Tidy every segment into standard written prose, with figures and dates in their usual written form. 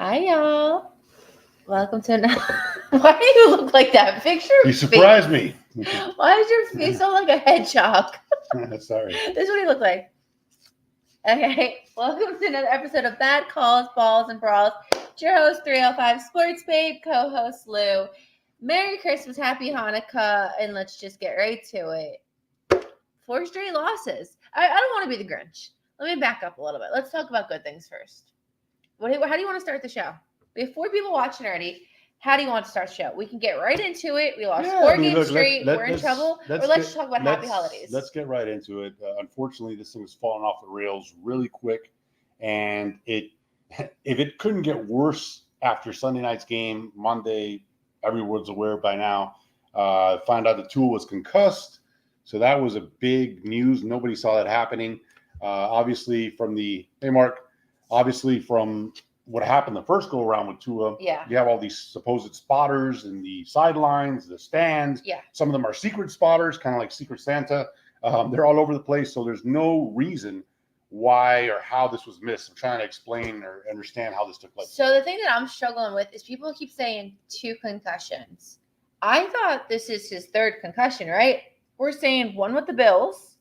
Hi, y'all. Welcome to another. Why do you look like that? Picture You face. surprised me. Why does your face look like a hedgehog? Sorry. This is what he looked like. Okay, welcome to another episode of Bad Calls, Balls, and Brawls. It's your host, 305 Sports Babe, co-host Lou. Merry Christmas, Happy Hanukkah, and let's just get right to it. 4 straight losses. I don't want to be the Grinch. Let me back up a little bit. Let's talk about good things first. How do you want to start the show? We have 4 people watching already. How do you want to start the show? We can get right into it. We lost 4 games straight. We're in trouble. Or let's just talk about happy holidays. Let's get right into it. Unfortunately, this thing has fallen off the rails really quick, and if it couldn't get worse after Sunday night's game, Monday, everyone's aware by now. Found out that Tua was concussed, so that was a big news. Nobody saw that happening. Obviously, from what happened the first go around with Tua, you have all these supposed spotters in the sidelines, the stands. Yeah. Some of them are secret spotters, kind of like Secret Santa. They're all over the place, so there's no reason why or how this was missed. I'm trying to explain or understand how this took place. So the thing that I'm struggling with is people keep saying 2 concussions. I thought this is his 3rd concussion, right? We're saying 1 with the Bills,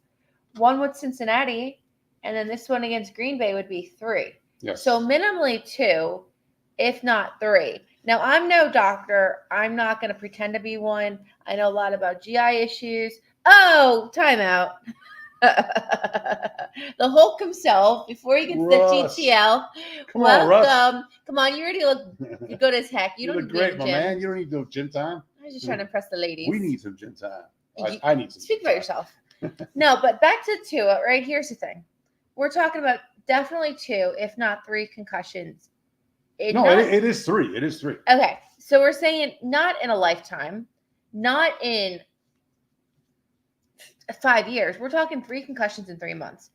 1 with Cincinnati, and then this one against Green Bay would be 3. Yes. So minimally 2, if not 3. Now, I'm no doctor. I'm not going to pretend to be one. I know a lot about GI issues. Oh, timeout. The Hulk himself, before he gets Russ. the GTL. Come on, Russ. Come on, you already look good as heck. You don't look need great, my man. You don't need no gym time. I was just trying to impress the ladies. We need some gym time. I need some. Speak about yourself. No, but back to Tua, right? Here's the thing. We're talking about definitely 2, if not 3 concussions. It is 3. It is 3. Okay. So we're saying not in a lifetime, not in 5 years. We're talking 3 concussions in 3 months.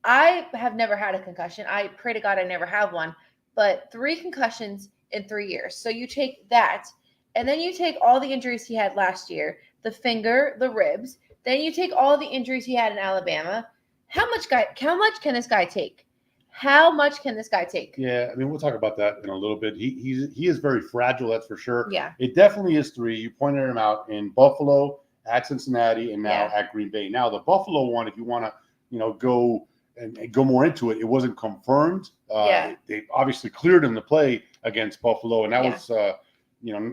I have never had a concussion. I pray to God I never have one. But 3 concussions in 3 years. So you take that, and then you take all the injuries he had last year, the finger, the ribs. Then you take all the injuries he had in Alabama. How much can this guy take? How much can this guy take? Yeah, I mean, we'll talk about that in a little bit. He is very fragile, that's for sure. Yeah. It definitely is 3. You pointed him out in Buffalo, at Cincinnati, and now at Green Bay. Now, the Buffalo one, if you want to, go and go more into it, it wasn't confirmed. They obviously cleared him to play against Buffalo, and that was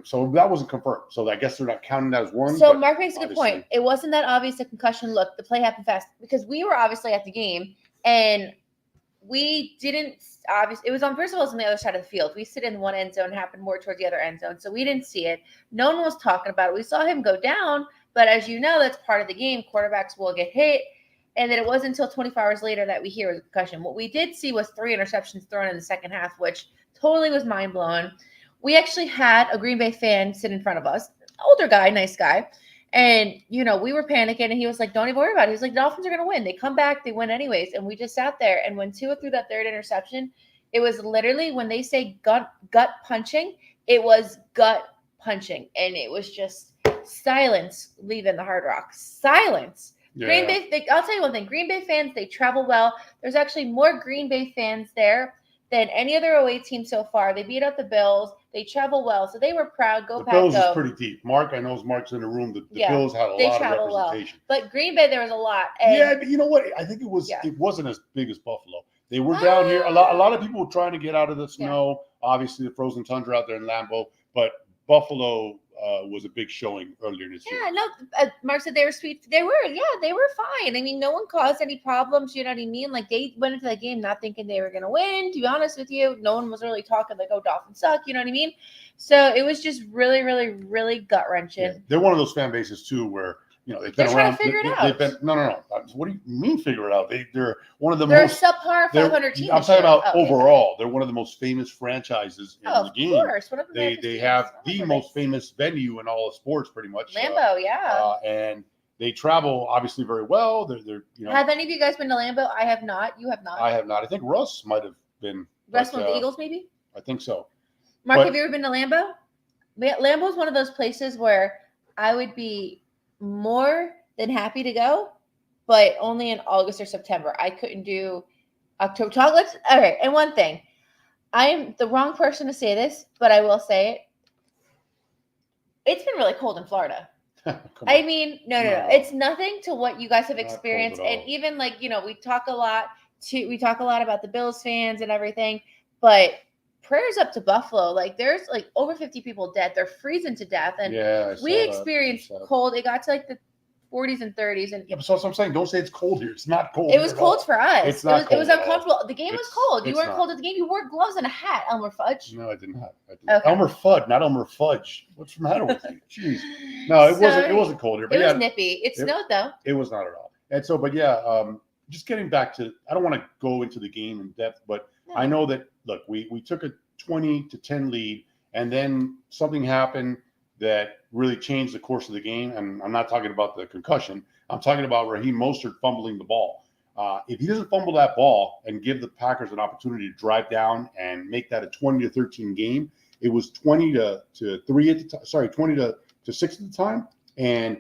so that wasn't confirmed. So I guess they're not counting that as one. So Mark makes a good point. It wasn't that obvious a concussion. Look, the play happened fast because we were obviously at the game, and we didn't obviously. It was on, first of all, it was on the other side of the field. We sit in one end zone, happened more towards the other end zone, so we didn't see it. No one was talking about it. We saw him go down, but as you know, that's part of the game. Quarterbacks will get hit. And then it wasn't until 24 hours later that we hear a concussion. What we did see was 3 interceptions thrown in the second half, which totally was mind-blowing. We actually had a Green Bay fan sit in front of us, older guy, nice guy. And, we were panicking, and he was like, don't even worry about it. He was like, the Dolphins are going to win. They come back, they win anyways. And we just sat there. And when Tua threw that 3rd interception, it was literally, when they say gut punching, it was gut punching. And it was just silence leaving the Hard Rock. Silence. Yeah. Green Bay, I'll tell you one thing. Green Bay fans, they travel well. There's actually more Green Bay fans there than any other away team so far. They beat out the Bills. They travel well. So they were proud. Go Pack, go. The Bills is pretty deep. Mark, I know Mark's in the room. The Bills had a lot of representation. Well. But Green Bay, there was a lot. And but you know what? I think it wasn't as big as Buffalo. They were down here. A lot of people were trying to get out of the snow. Yeah. Obviously, the frozen tundra out there in Lambeau. But Buffalo was a big showing earlier this year. Yeah, no, Mark said they were sweet. They were fine. I mean, no one caused any problems. You know what I mean? Like, they went into that game not thinking they were going to win, to be honest with you. No one was really talking like, oh, Dolphins suck. You know what I mean? So it was just really, really, really gut-wrenching. Yeah. They're one of those fan bases, too, where they've been trying around. To figure it out. No. What do you mean figure it out? They're one of the they're most. They're a subpar 500 team. I'm talking about overall. They're one of the most famous franchises in the game. Of course. They have the most famous venue in all of sports, pretty much. Lambeau, and they travel obviously very well. They're Have any of you guys been to Lambeau? I have not. You have not. I have not. I think Russ might have been. Russ with the Eagles, maybe. I think so. Mark, have you ever been to Lambeau? Lambeau is one of those places where I would be more than happy to go, but only in August or September. I couldn't do October. All right. And one thing, I am the wrong person to say this, but I will say it. It's been really cold in Florida. Come I on. mean, no. No. It's nothing to what you guys have Not cold experienced. at And all. even like, we talk a lot about the Bills fans and everything, but prayers up to Buffalo. Like there's like over 50 people dead. They're freezing to death. And Yeah, I we saw that. experienced I saw that. cold. It got to like the 40s and 30s, and Yeah, but so that's what I'm saying. Don't say it's cold here. It's not cold. it here was at cold all. for us. It's not it cold was at all. uncomfortable. The game was cold. You It's weren't not. cold at the game. You wore gloves and a hat, Elmer Fudge. No, I did not. Okay. Elmer Fudd, not Elmer Fudge. What's the matter with you? Jeez. No, it wasn't. It wasn't cold here. But It yeah, was nippy. It snowed though. it was not at all. And so, but yeah, just getting back to. I don't want to go into the game in depth, but I know that. Look, we took a 20-10 lead, and then something happened that really changed the course of the game. And I'm not talking about the concussion. I'm talking about Raheem Mostert fumbling the ball. If he doesn't fumble that ball and give the Packers an opportunity to drive down and make that a 20-13 game, it was 20-3 at the time. Sorry, 20-6 at the time, and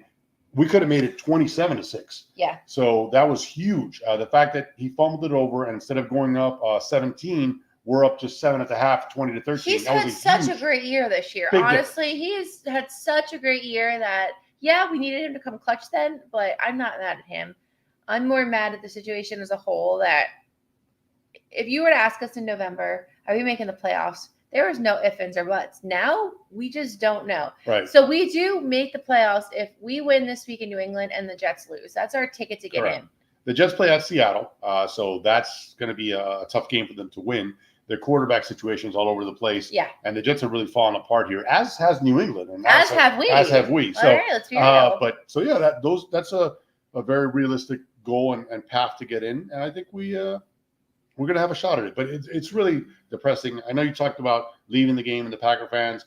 we could have made it 27-6. Yeah. So that was huge. The fact that he fumbled it over, and instead of going up 17, we're up to 7 at the half, 20-13. He's had such a great year this year. Honestly, he has had such a great year that, yeah, we needed him to come clutch then, but I'm not mad at him. I'm more mad at the situation as a whole that if you were to ask us in November, are we making the playoffs? There was no ifs, ands, or buts. Now we just don't know. Right. So we do make the playoffs if we win this week in New England and the Jets lose. That's our ticket to get in. The Jets play at Seattle, so that's going to be a tough game for them to win. Their quarterback situation is all over the place. Yeah. And the Jets are really falling apart here, as has New England. And as have we. As have we. So, all right, let's be real. But so, yeah, that's a very realistic goal and path to get in. And I think we're going to have a shot at it. But it's really depressing. I know you talked about leaving the game and the Packer fans.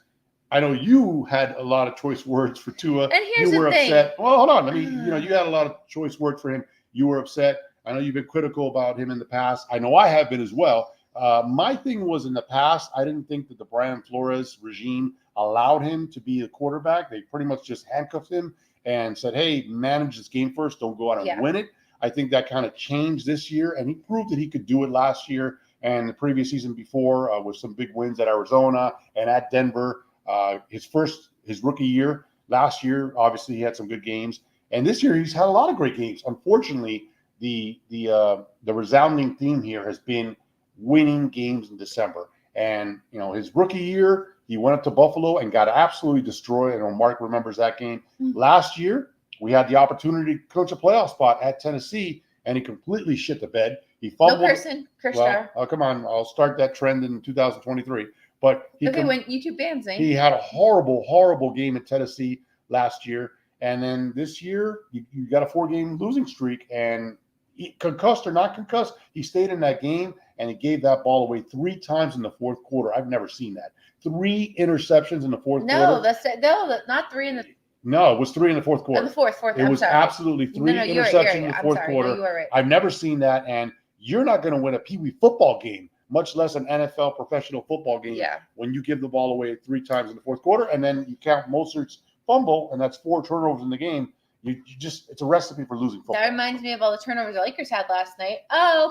I know you had a lot of choice words for Tua. And here's you were the thing. upset. Well, hold on. You had a lot of choice words for him. You were upset. I know you've been critical about him in the past. I know I have been as well. My thing was in the past, I didn't think that the Brian Flores regime allowed him to be the quarterback. They pretty much just handcuffed him and said, hey, manage this game first. Don't go out and win it. I think that kind of changed this year, and he proved that he could do it last year and the previous season before with some big wins at Arizona and at Denver. His rookie year, last year, obviously he had some good games. And this year he's had a lot of great games. Unfortunately, the resounding theme here has been winning games in December. And, his rookie year, he went up to Buffalo and got absolutely destroyed. I know Mark remembers that game. Mm-hmm. Last year, we had the opportunity to coach a playoff spot at Tennessee, and he completely shit the bed. He fumbled. No person, Kerstar. Well, come on. I'll start that trend in 2023. But when YouTube bans me. He had a horrible, horrible game at Tennessee last year. And then this year, you got a 4-game losing streak. And concussed or not concussed, he stayed in that game, and he gave that ball away 3 times in the fourth quarter. I've never seen that. 3 interceptions in the fourth quarter. No, not 3 in the. No, it was 3 in the fourth quarter. In the fourth. It was absolutely 3 interceptions in the fourth quarter. No, you were right. I've never seen that, and you're not going to win a Pee Wee football game, much less an NFL professional football game, when you give the ball away 3 times in the fourth quarter, and then you count Mostert's fumble, and that's 4 turnovers in the game. It's a recipe for losing football. That reminds me of all the turnovers the Lakers had last night.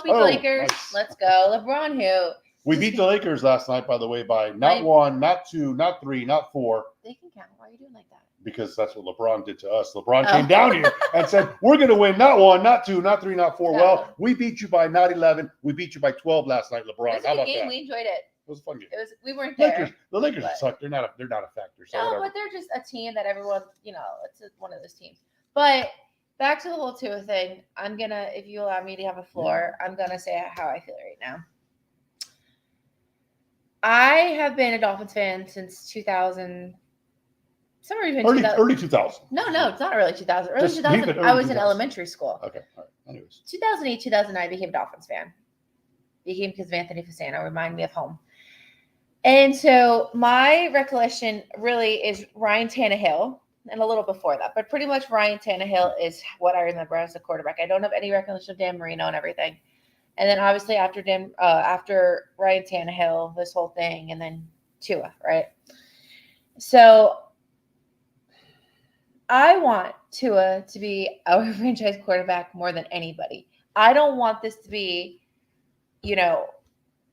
Beat the Lakers. Nice. Let's go. LeBron who? We beat the Lakers last night, by the way, by not 1, not 2, not 3, not 4. They can count. Why are you doing like that? Because that's what LeBron did to us. LeBron came down here and said, we're going to win not 1, not 2, not 3, not 4. No. Well, we beat you by not 11. We beat you by 12 last night, LeBron. It was a good game. We enjoyed it. It was a fun game. We weren't there. The Lakers suck. They're not a factor. So no, whatever. But they're just a team that everyone, it's one of those teams. But back to the whole Tua thing. I'm going to, if you allow me to have a floor, I'm going to say how I feel right now. I have been a Dolphins fan since 2000. Somewhere between early 2000. No, it's not early 2000. Early 2000, I was in elementary school. Okay, all right. Anyways. 2008, 2009, I became a Dolphins fan. Became because of Anthony Fasano. Remind me of home. And so my recollection really is Ryan Tannehill and a little before that. But pretty much Ryan Tannehill is what I remember as a quarterback. I don't have any recollection of Dan Marino and everything. And then obviously after Ryan Tannehill, this whole thing, and then Tua, right? So I want Tua to be our franchise quarterback more than anybody. I don't want this to be,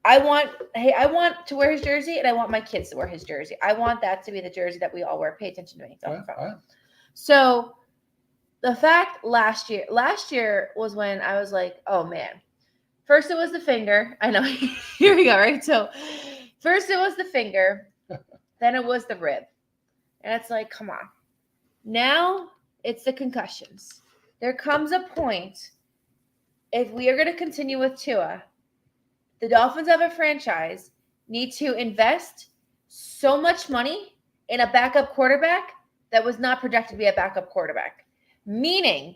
I want to wear his jersey, and I want my kids to wear his jersey. I want that to be the jersey that we all wear. Pay attention to me. So the fact last year was when I was like, oh man. First it was the finger. I know. Here we go, right? So first it was the finger, then it was the rib. And it's like, come on. Now it's the concussions. There comes a point, if we are going to continue with Tua, the Dolphins of a franchise need to invest so much money in a backup quarterback that was not projected to be a backup quarterback. Meaning,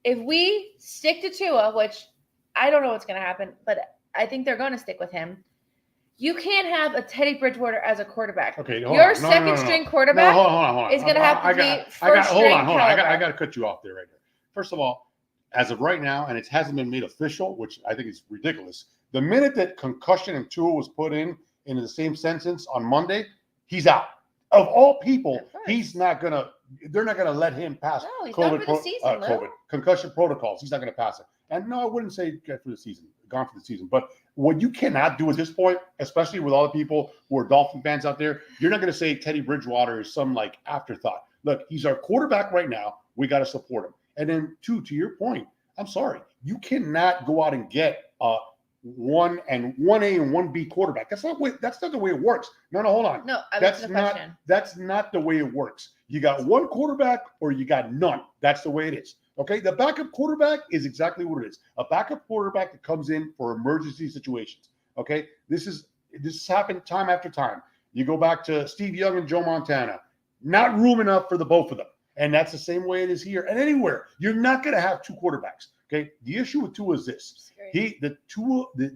if we stick to Tua, which I don't know what's going to happen, but I think they're going to stick with him. You can't have a Teddy Bridgewater as a quarterback. Okay, your second string quarterback hold on. is going to have to be first hold string on. caliber. I got to cut you off there right there. First of all, as of right now, and it hasn't been made official, which I think is ridiculous. The minute that concussion and Tua was put in the same sentence on Monday, he's out. Of all people, they're not gonna let him pass no, he's done for the season, COVID concussion protocols. He's not gonna pass it. And no, I wouldn't say get for the season, gone for the season. But what you cannot do at this point, especially with all the people who are Dolphin fans out there, you're not gonna say Teddy Bridgewater is some like afterthought. Look, he's our quarterback right now. We got to support him. And then to your point, I'm sorry, you cannot go out and get 1A and 1B quarterback. That's not the way it works. No, hold on. No, that's not the way it works. You got one quarterback or you got none. That's the way it is. Okay, the backup quarterback is exactly what it is. A backup quarterback that comes in for emergency situations. Okay, this has happened time after time. You go back to Steve Young and Joe Montana. Not room enough for the both of them. And that's the same way it is here and anywhere. You're not going to have two quarterbacks. Okay. The issue with Tua is this. The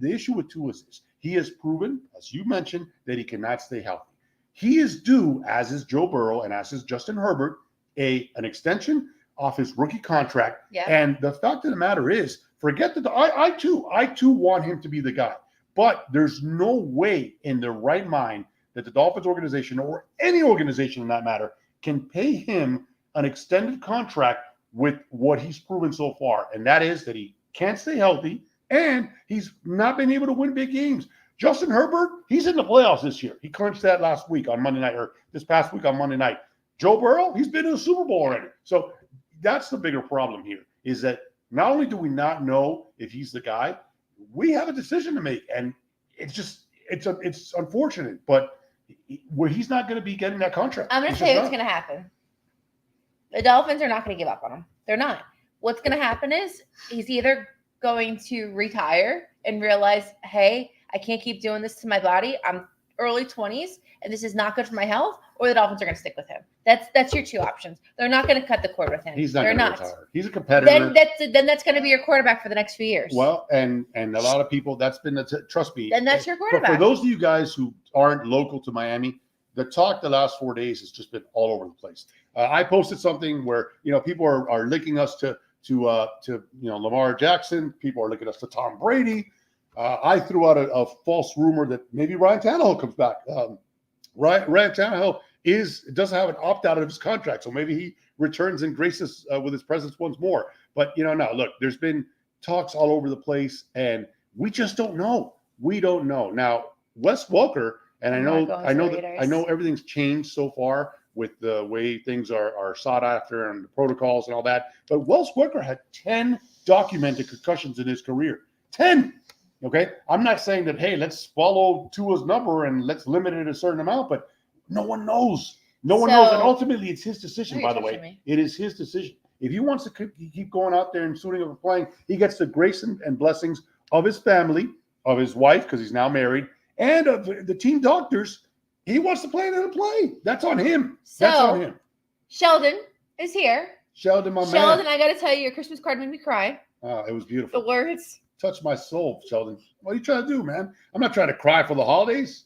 issue with Tua is this. He has proven, as you mentioned, that he cannot stay healthy. He is due, as is Joe Burrow and as is Justin Herbert, an extension off his rookie contract. Yeah. And the fact of the matter is, forget that I too want him to be the guy. But there's no way in their right mind that the Dolphins organization or any organization in that matter can pay him an extended contract with what he's proven so far. And that is that he can't stay healthy and he's not been able to win big games. Justin Herbert, he's in the playoffs this year. He clinched that last week on Monday night, or this past week on Monday night. Joe Burrow, he's been in the Super Bowl already. So that's the bigger problem here, is that not only do we not know if he's the guy, we have a decision to make. And it's unfortunate, but where he's not going to be getting that contract. I'm going to tell you what's going to happen. The Dolphins are not going to give up on him. They're not. What's going to happen is he's either going to retire and realize, hey, I can't keep doing this to my body. I'm early 20s, and this is not good for my health, or the Dolphins are going to stick with him. That's your two options. They're not going to cut the cord with him. He's not going to retire. He's a competitor. Then that's going to be your quarterback for the next few years. Well, and a lot of people, that's been trust me. Then that's your quarterback. But for those of you guys who aren't local to Miami, the talk the last 4 days has just been all over the place. I posted something where people are linking us to Lamar Jackson. People are linking us to Tom Brady. I threw out a false rumor that maybe Ryan Tannehill comes back. Ryan Tannehill doesn't have an opt out of his contract, so maybe he returns and graces with his presence once more. But no, look, there's been talks all over the place, and we just don't know. We don't know. Now, Wes Welker, and I know everything's changed so far with the way things are sought after and the protocols and all that. But Wes Welker had 10 documented concussions in his career. 10. Okay, I'm not saying that, hey, let's follow Tua's number and let's limit it a certain amount, but no one knows. No one knows. And ultimately, it's his decision, by the way. It is his decision. If he wants to keep going out there and suiting up and playing, he gets the grace and blessings of his family, of his wife, because he's now married, and of the team doctors. He wants to play, let him play. That's on him. That's on him. Sheldon is here. Sheldon, my man. Sheldon, I got to tell you, your Christmas card made me cry. Oh, it was beautiful. The words. Touched my soul, Sheldon. What are you trying to do, man? I'm not trying to cry for the holidays.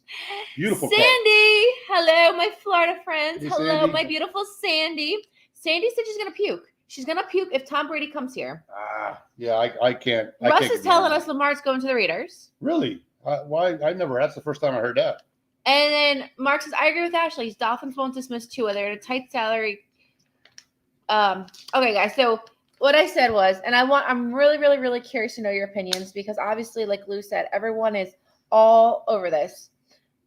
Beautiful. Sandy, hello, my Florida friends. Hey, hello, Sandy. my beautiful Sandy. Sandy said she's gonna puke. She's gonna puke if Tom Brady comes here. Yeah, I can't. Russ is telling us Lamar's going to the Raiders. Really? Why? That's the first time I heard that. And then Mark says, I agree with Ashley. Dolphins won't dismiss Tua. They're at a tight salary. Okay, guys. So what I said was, and I'm really, really, really curious to know your opinions, because obviously, like Lou said, everyone is all over this.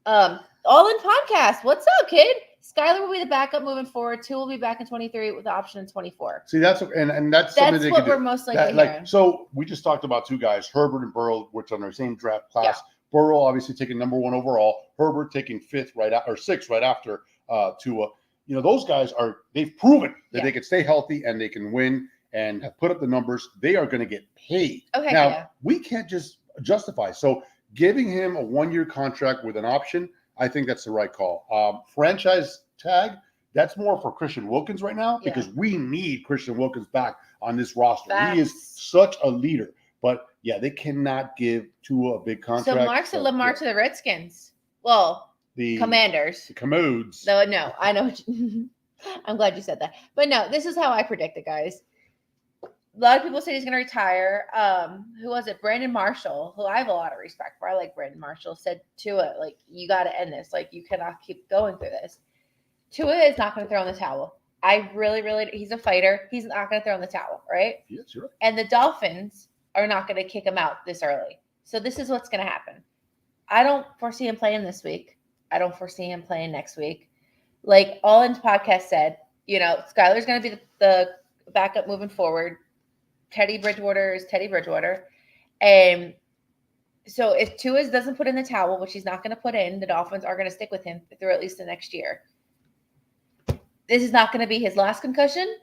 All in podcast. What's up, kid? Skylar will be the backup moving forward. 2 will be back in 23 with the option in 24. See, that's and that's something That's they what can we're do. most likely Like, hearing. so we just talked about 2 guys, Herbert and Burrow, which are in their same draft class. Yeah. Burrow obviously taking number 1 overall. Herbert taking 5th or 6th right after Tua. You know, those guys they've proven that they can stay healthy and they can win and have put up the numbers. They are going to get paid. Okay. Now, we can't just justify. So giving him a 1-year contract with an option, I think that's the right call. Franchise tag, that's more for Christian Wilkins right now because we need Christian Wilkins back on this roster. Facts. He is such a leader. But, yeah, they cannot give Tua a big contract. So Mark said Lamar to the Redskins. Well, the Commanders. The Commodes. No, I know. I'm glad you said that. But no, this is how I predict it, guys. A lot of people say he's going to retire. Who was it? Brandon Marshall, who I have a lot of respect for. I like Brandon Marshall, said Tua, like, you got to end this. Like, you cannot keep going through this. Tua is not going to throw in the towel. I really, he's a fighter. He's not going to throw in the towel, right? Yeah, sure. And the Dolphins are not going to kick him out this early. So this is what's going to happen. I don't foresee him playing this week. I don't foresee him playing next week. Like All In Podcast said, you know, Skylar's going to be the backup moving forward. Teddy Bridgewater is Teddy Bridgewater. And so if Tua doesn't put in the towel, which he's not going to put in, the Dolphins are going to stick with him through at least the next year. This is not going to be his last concussion,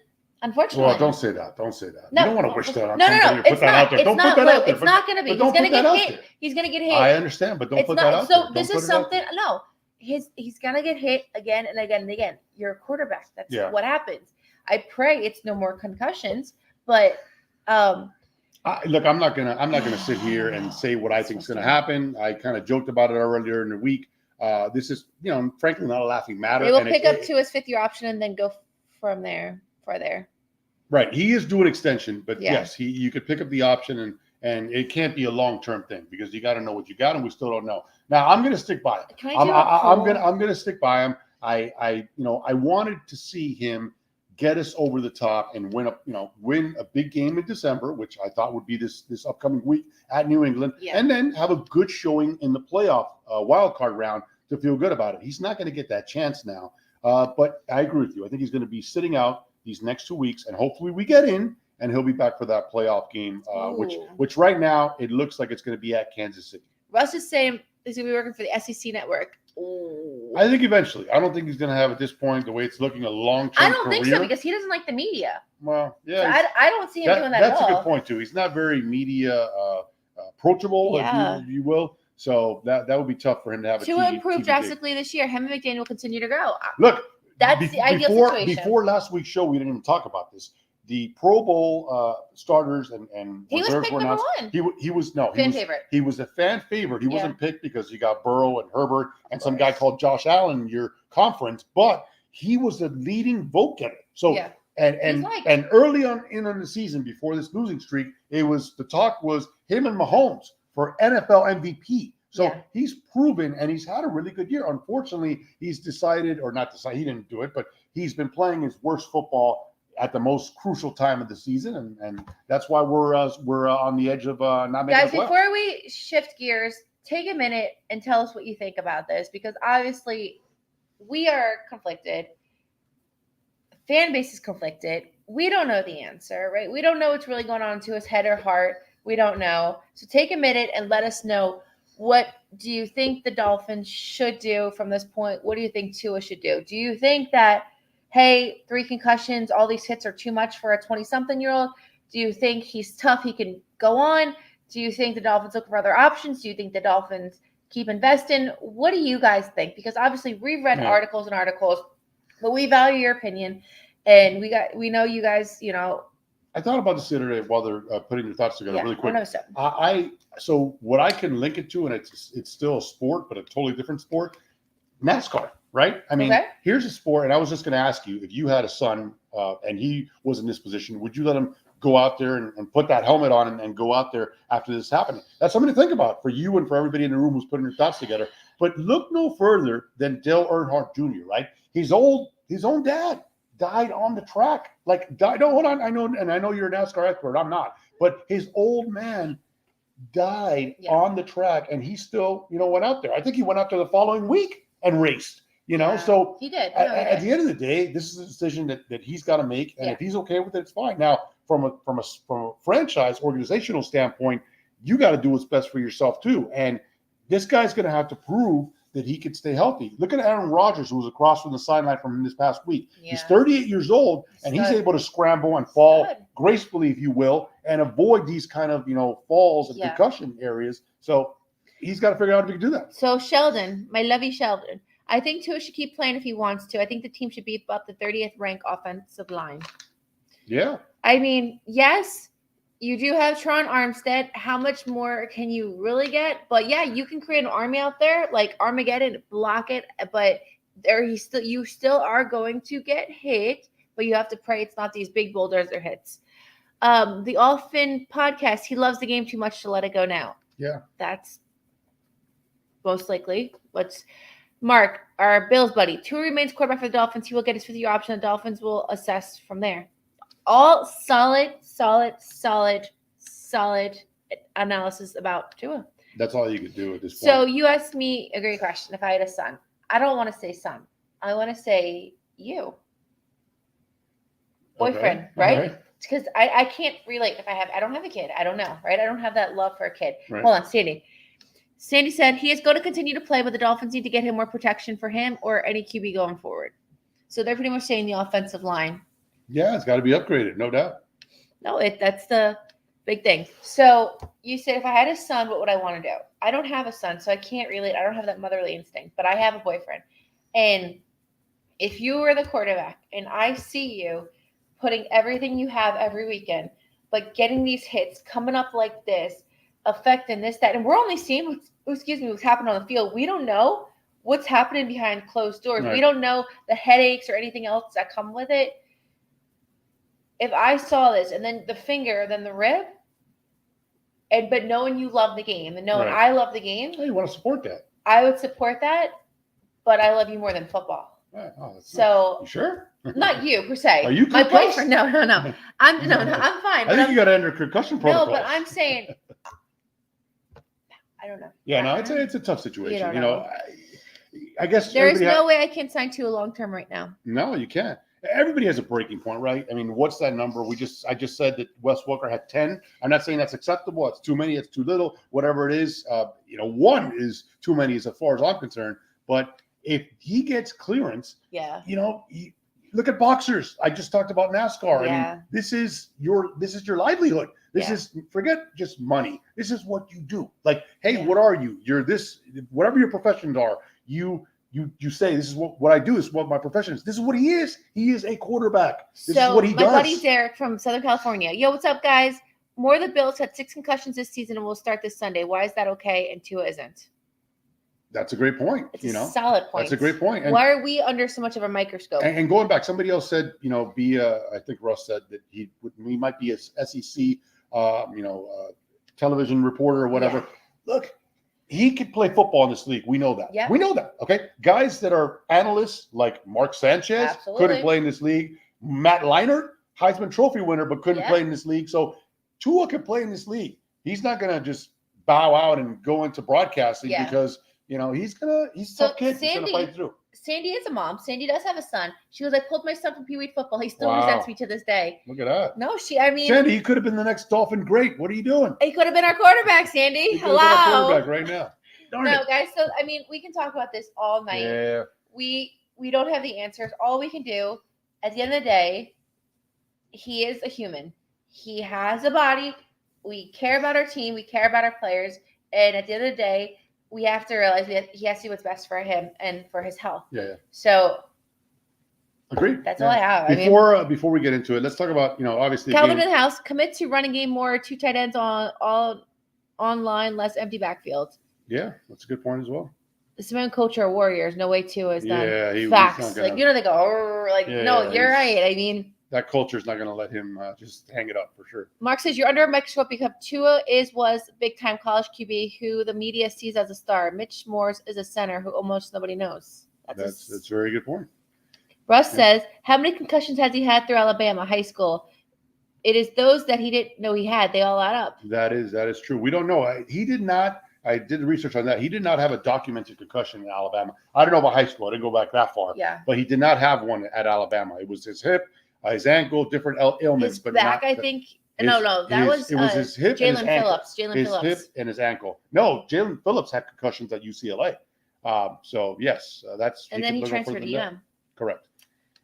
unfortunately. Well, don't say that. Don't say that. No. You don't want to wish that on No, somebody. it's not. Don't put that out there. It's not going to be. He's going to get hit. He's going to get hit. I understand, but don't put that out there. So this is something. No, he's going to get hit again and again and again. You're a quarterback. That's what happens. I pray it's no more concussions, but look, I'm not gonna sit here and say what I think is going to happen. I kind of joked about it earlier in the week. This is, frankly, not a laughing matter. They will pick up to his 5th-year option and then go from there. Right, he is due an extension, but yes, you could pick up the option, and it can't be a long-term thing because you got to know what you got, and we still don't know. Now, I'm going to stick by him. I'm going to stick by him. I wanted to see him get us over the top and win a big game in December, which I thought would be this upcoming week at New England, and then have a good showing in the playoff wild card round to feel good about it. He's not going to get that chance now, but I agree with you. I think he's going to be sitting out these next 2 weeks, and hopefully we get in, and he'll be back for that playoff game, which right now it looks like it's going to be at Kansas City. Russ is saying he's going to be working for the SEC network. Ooh. I think eventually. I don't think he's going to have at this point, the way it's looking, a long-term career. I don't think so because he doesn't like the media. Well, yeah. So I don't see him doing that That's at all. a good point, too. He's not very media approachable, if you will. So that would be tough for him to have a to improve drastically this year. Him and McDaniel will continue to grow. Look, that's the ideal situation. Before last week's show, we didn't even talk about this. The Pro Bowl starters and he was picked number 1. He was favorite. He was a fan favorite. He wasn't picked because you got Burrow and Herbert and some guy called Josh Allen in your conference, but he was the leading vote getter. So and early on in the season before this losing streak, the talk was him and Mahomes for NFL MVP. So he's proven, and he's had a really good year. Unfortunately, he's decided, or not decided, he didn't do it, but he's been playing his worst football at the most crucial time of the season, and that's why we're on the edge of not making. Guys, before we shift gears, take a minute and tell us what you think about this, because obviously we are conflicted. Fan base is conflicted. We don't know the answer, right? We don't know what's really going on to his head or heart. We don't know. So take a minute and let us know, what do you think the Dolphins should do from this point? What do you think Tua should do? Do you think that, hey, 3 concussions, all these hits are too much for a 20-something-year-old? Do you think he's tough, he can go on? Do you think the Dolphins look for other options? Do you think the Dolphins keep investing? What do you guys think? Because obviously we've read articles, but we value your opinion, and we know you guys, I thought about this the other day while they're putting their thoughts together really quick. So what I can link it to, and it's still a sport, but a totally different sport, NASCAR, right? I mean, here's a sport, and I was just going to ask you, if you had a son and he was in this position, would you let him go out there and put that helmet on and go out there after this happened? That's something to think about for you and for everybody in the room who's putting their thoughts together. But look no further than Dale Earnhardt Jr., right? His own dad died on the track. Hold on. I know you're a NASCAR expert. I'm not. But his old man died Yeah. on the track, and he still, went out there. I think he went out there the following week and raced. Yeah, So he did. at the end of the day, this is a decision that he's got to make, and if he's okay with it, it's fine. Now, from a franchise organizational standpoint, you got to do what's best for yourself too. And this guy's going to have to prove that he can stay healthy. Look at Aaron Rodgers, who was across from the sideline from him this past week. Yeah. He's 38 years old, and he's able to scramble and fall gracefully, if you will, and avoid these kind of falls and concussion areas. So he's got to figure out if he can do that. So Sheldon, my lovey Sheldon, I think Tua should keep playing if he wants to. I think the team should be about the 30th rank offensive line. Yeah. I mean, yes, you do have Tron Armstead. How much more can you really get? But yeah, you can create an army out there like Armageddon, block it. But you still are going to get hit. But you have to pray it's not these big boulders or hits. The All Fin podcast. He loves the game too much to let it go now. Yeah, that's most likely what's. Mark, our Bills buddy, Tua remains quarterback for the Dolphins. He will get his 5th-year option. The Dolphins will assess from there. All solid analysis about Tua. That's all you could do at this point. So you asked me a great question. If I had a son, I don't want to say son. I want to say you. Boyfriend, right? Because I can't relate if I don't have a kid. I don't know, right? I don't have that love for a kid. Right. Hold on, Sandy. Sandy said he is going to continue to play, but the Dolphins need to get him more protection for him or any QB going forward. So they're pretty much saying the offensive line. Yeah, it's got to be upgraded, no doubt. No, that's the big thing. So you said if I had a son, what would I want to do? I don't have a son, so I can't relate. I don't have that motherly instinct, but I have a boyfriend. And if you were the quarterback and I see you putting everything you have every weekend, but getting these hits, coming up like this, affecting this, that, and we're only seeing what's happening on the field. We don't know what's happening behind closed doors. Right. We don't know the headaches or anything else that come with it. If I saw this and then the finger, then the rib, but knowing you love the game and knowing I love the game, you want to support that. I would support that, but I love you more than football. Right. Oh, so nice. You sure? Not you per se. Are you my concussed? boyfriend? No. I'm fine. I think you got to enter concussion protocol. No, but I'm saying I don't know. Yeah, no, it's a tough situation. You know. I guess there is no way I can sign to a long term right now. No, you can't. Everybody has a breaking point, right? I mean, what's that number? I just said that Wes Welker had 10. I'm not saying that's acceptable. It's too many. It's too little. Whatever it is, 1 is too many as far as I'm concerned. But if he gets clearance, look at boxers. I just talked about NASCAR. Yeah. I mean, this is your livelihood. This is, forget just money. This is what you do. Like, hey, what are you? You're this, whatever your professions are. You say, this is what I do. This is what my profession is. This is what he is. He is a quarterback. This is what he does. My buddy Derek from Southern California. Yo, what's up, guys? More of the Bills had 6 concussions this season and will start this Sunday. Why is that okay and Tua isn't? That's a great point. It's a solid point. That's a great point. And why are we under so much of a microscope? And going back, somebody else said, I think Russ said that he might be a SEC, television reporter or whatever. Yeah. Look, he could play football in this league. We know that. Yeah. We know that. Okay. Guys that are analysts like Mark Sanchez couldn't play in this league. Matt Leinart, Heisman Trophy winner, but couldn't play in this league. So Tua can play in this league. He's not going to just bow out and go into broadcasting because he's a tough kid. He's going to play through. Sandy is a mom. Sandy does have a son. She goes, I pulled my son from Pee Wee football. He still resents me to this day. Look at that. No, Sandy, he could have been the next Dolphin great. What are you doing? He could have been our quarterback, Sandy. He could have been our quarterback right now. Darn it. Guys. So, we can talk about this all night. Yeah. We don't have the answers. All we can do at the end of the day, he is a human. He has a body. We care about our team. We care about our players. And at the end of the day, we have to realize he has to do what's best for him and for his health. Yeah. So, agreed. That's all I have. Before we get into it, let's talk about obviously Calvin in the house. Commit to running game more. 2 tight ends on online, less empty backfield. Yeah, that's a good point as well. The Simone coach are warriors. No way Tua is done. Yeah, facts. They go no. You're right. That culture is not going to let him just hang it up for sure. Mark says you're under a microscope because Tua was big time college QB who the media sees as a star. Mitch Morse is a center who almost nobody knows. That's a very good point. Russ says, how many concussions has he had through Alabama high school? it is those that he didn't know he had. They all add up. That is true. We don't know. He did not. I did research on that. He did not have a documented concussion in Alabama. I don't know about high school. I didn't go back that far. Yeah. But he did not have one at Alabama. It was his hip, his ankle, different ailments. His but back, not, I think. No, that was it was his hip and his Jalen ankle. Phillips. His hip and his ankle. No, Jalen Phillips had concussions at UCLA. So yes, that's. And then he transferred to UM. Correct.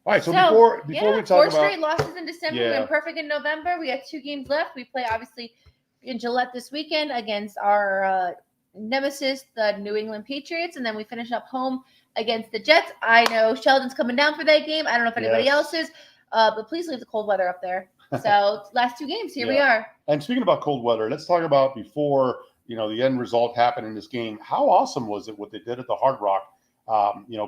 All right. So before we talk four about straight losses in December, we went perfect in November. We got 2 games left. We play obviously in Gillette this weekend against our nemesis, the New England Patriots, and then we finish up home against the Jets. I know Sheldon's coming down for that game. I don't know if anybody else is, but please leave the cold weather up there. So last 2 games, here we are. And speaking about cold weather, let's talk about before the end result happened in this game. How awesome was it what they did at the Hard Rock?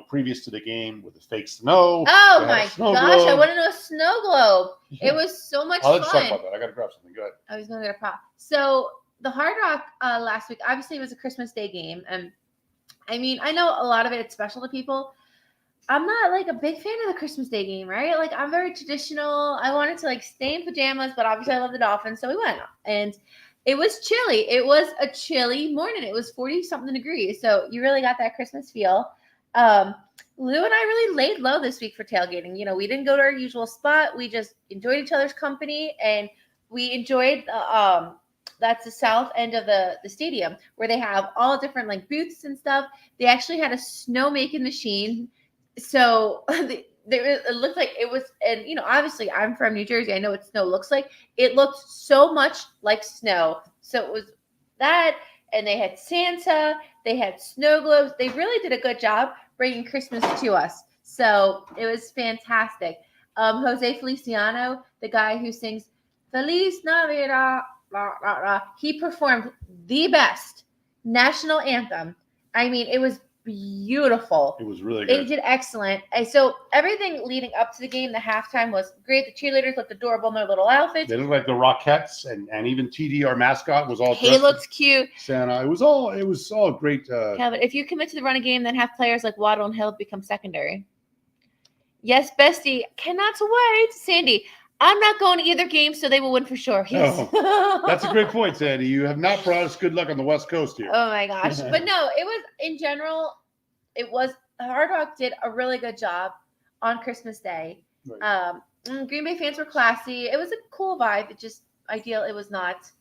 Previous to the game with the fake snow. Oh my gosh, globe. I want to know a snow globe. Yeah. It was so much fun. Let's talk about that. I got to grab something good. I was going to get a prop. So the Hard Rock last week, obviously it was a Christmas Day game. And I mean, I know a lot of it's special to people. I'm not like a big fan of the Christmas Day game, right? Like I'm very traditional. I wanted to like stay in pajamas, but obviously I love the Dolphins. So we went. And it was chilly. It was a chilly morning. It was 40-something degrees. So you really got that Christmas feel. Lou and I really laid low this week for tailgating. We didn't go to our usual spot. We just enjoyed each other's company, and we enjoyed that's the south end of the stadium where they have all different like booths and stuff. They actually had a snow making machine. So it looked like it was, and obviously I'm from New Jersey. I know what snow looks like. It looked so much like snow. So it was that, and they had Santa, they had snow globes. They really did a good job bringing Christmas to us. So it was fantastic. Jose Feliciano, the guy who sings Feliz Navidad, rah, rah, rah, he performed the best national anthem. I mean, it was beautiful. It was really good. It did excellent. And so everything leading up to the game, the halftime was great. The cheerleaders looked adorable in their little outfits. They looked like the Rockettes, and even TD, our mascot, was all. He looked cute. Santa. It was all great. Calvin, if you commit to the running game, then have players like Waddle and Hill become secondary. Yes, bestie, cannot wait. Sandy, I'm not going to either game, so they will win for sure. Yes. Oh, that's a great point, Sandy. You have not brought us good luck on the West Coast here. Oh my gosh. But no, it was in general, Hard Rock did a really good job on Christmas Day. Right. Green Bay fans were classy. It was a cool vibe. It just ideal. It was not.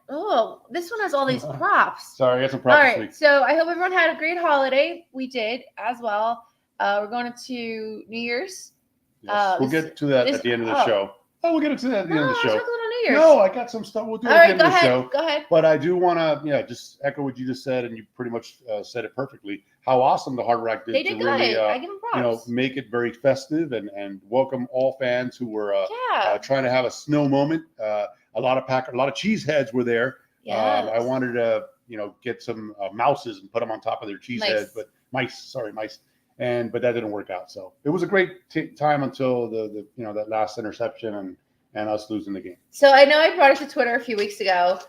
Oh, this one has all these props. Sorry, I got some props. All right. So I hope everyone had a great holiday. We did as well. We're going into New Year's. Yes, we'll get to that at the end of the show. Oh, we'll get to that at the end of the show. Talk a little New Year's. No, I got some stuff. We'll do it at the end of the show. Go ahead. But I do want to, just echo what you just said, and you pretty much said it perfectly. How awesome the Hard Rock did. They did to really, I give them props. make it very festive and welcome all fans who were trying to have a snow moment. A lot of cheeseheads were there. Yes. I wanted to, get some mouses and put them on top of their cheeseheads, but mice. But that didn't work out. So it was a great time until the that last interception and us losing the game. So I know I brought it to Twitter a few weeks ago,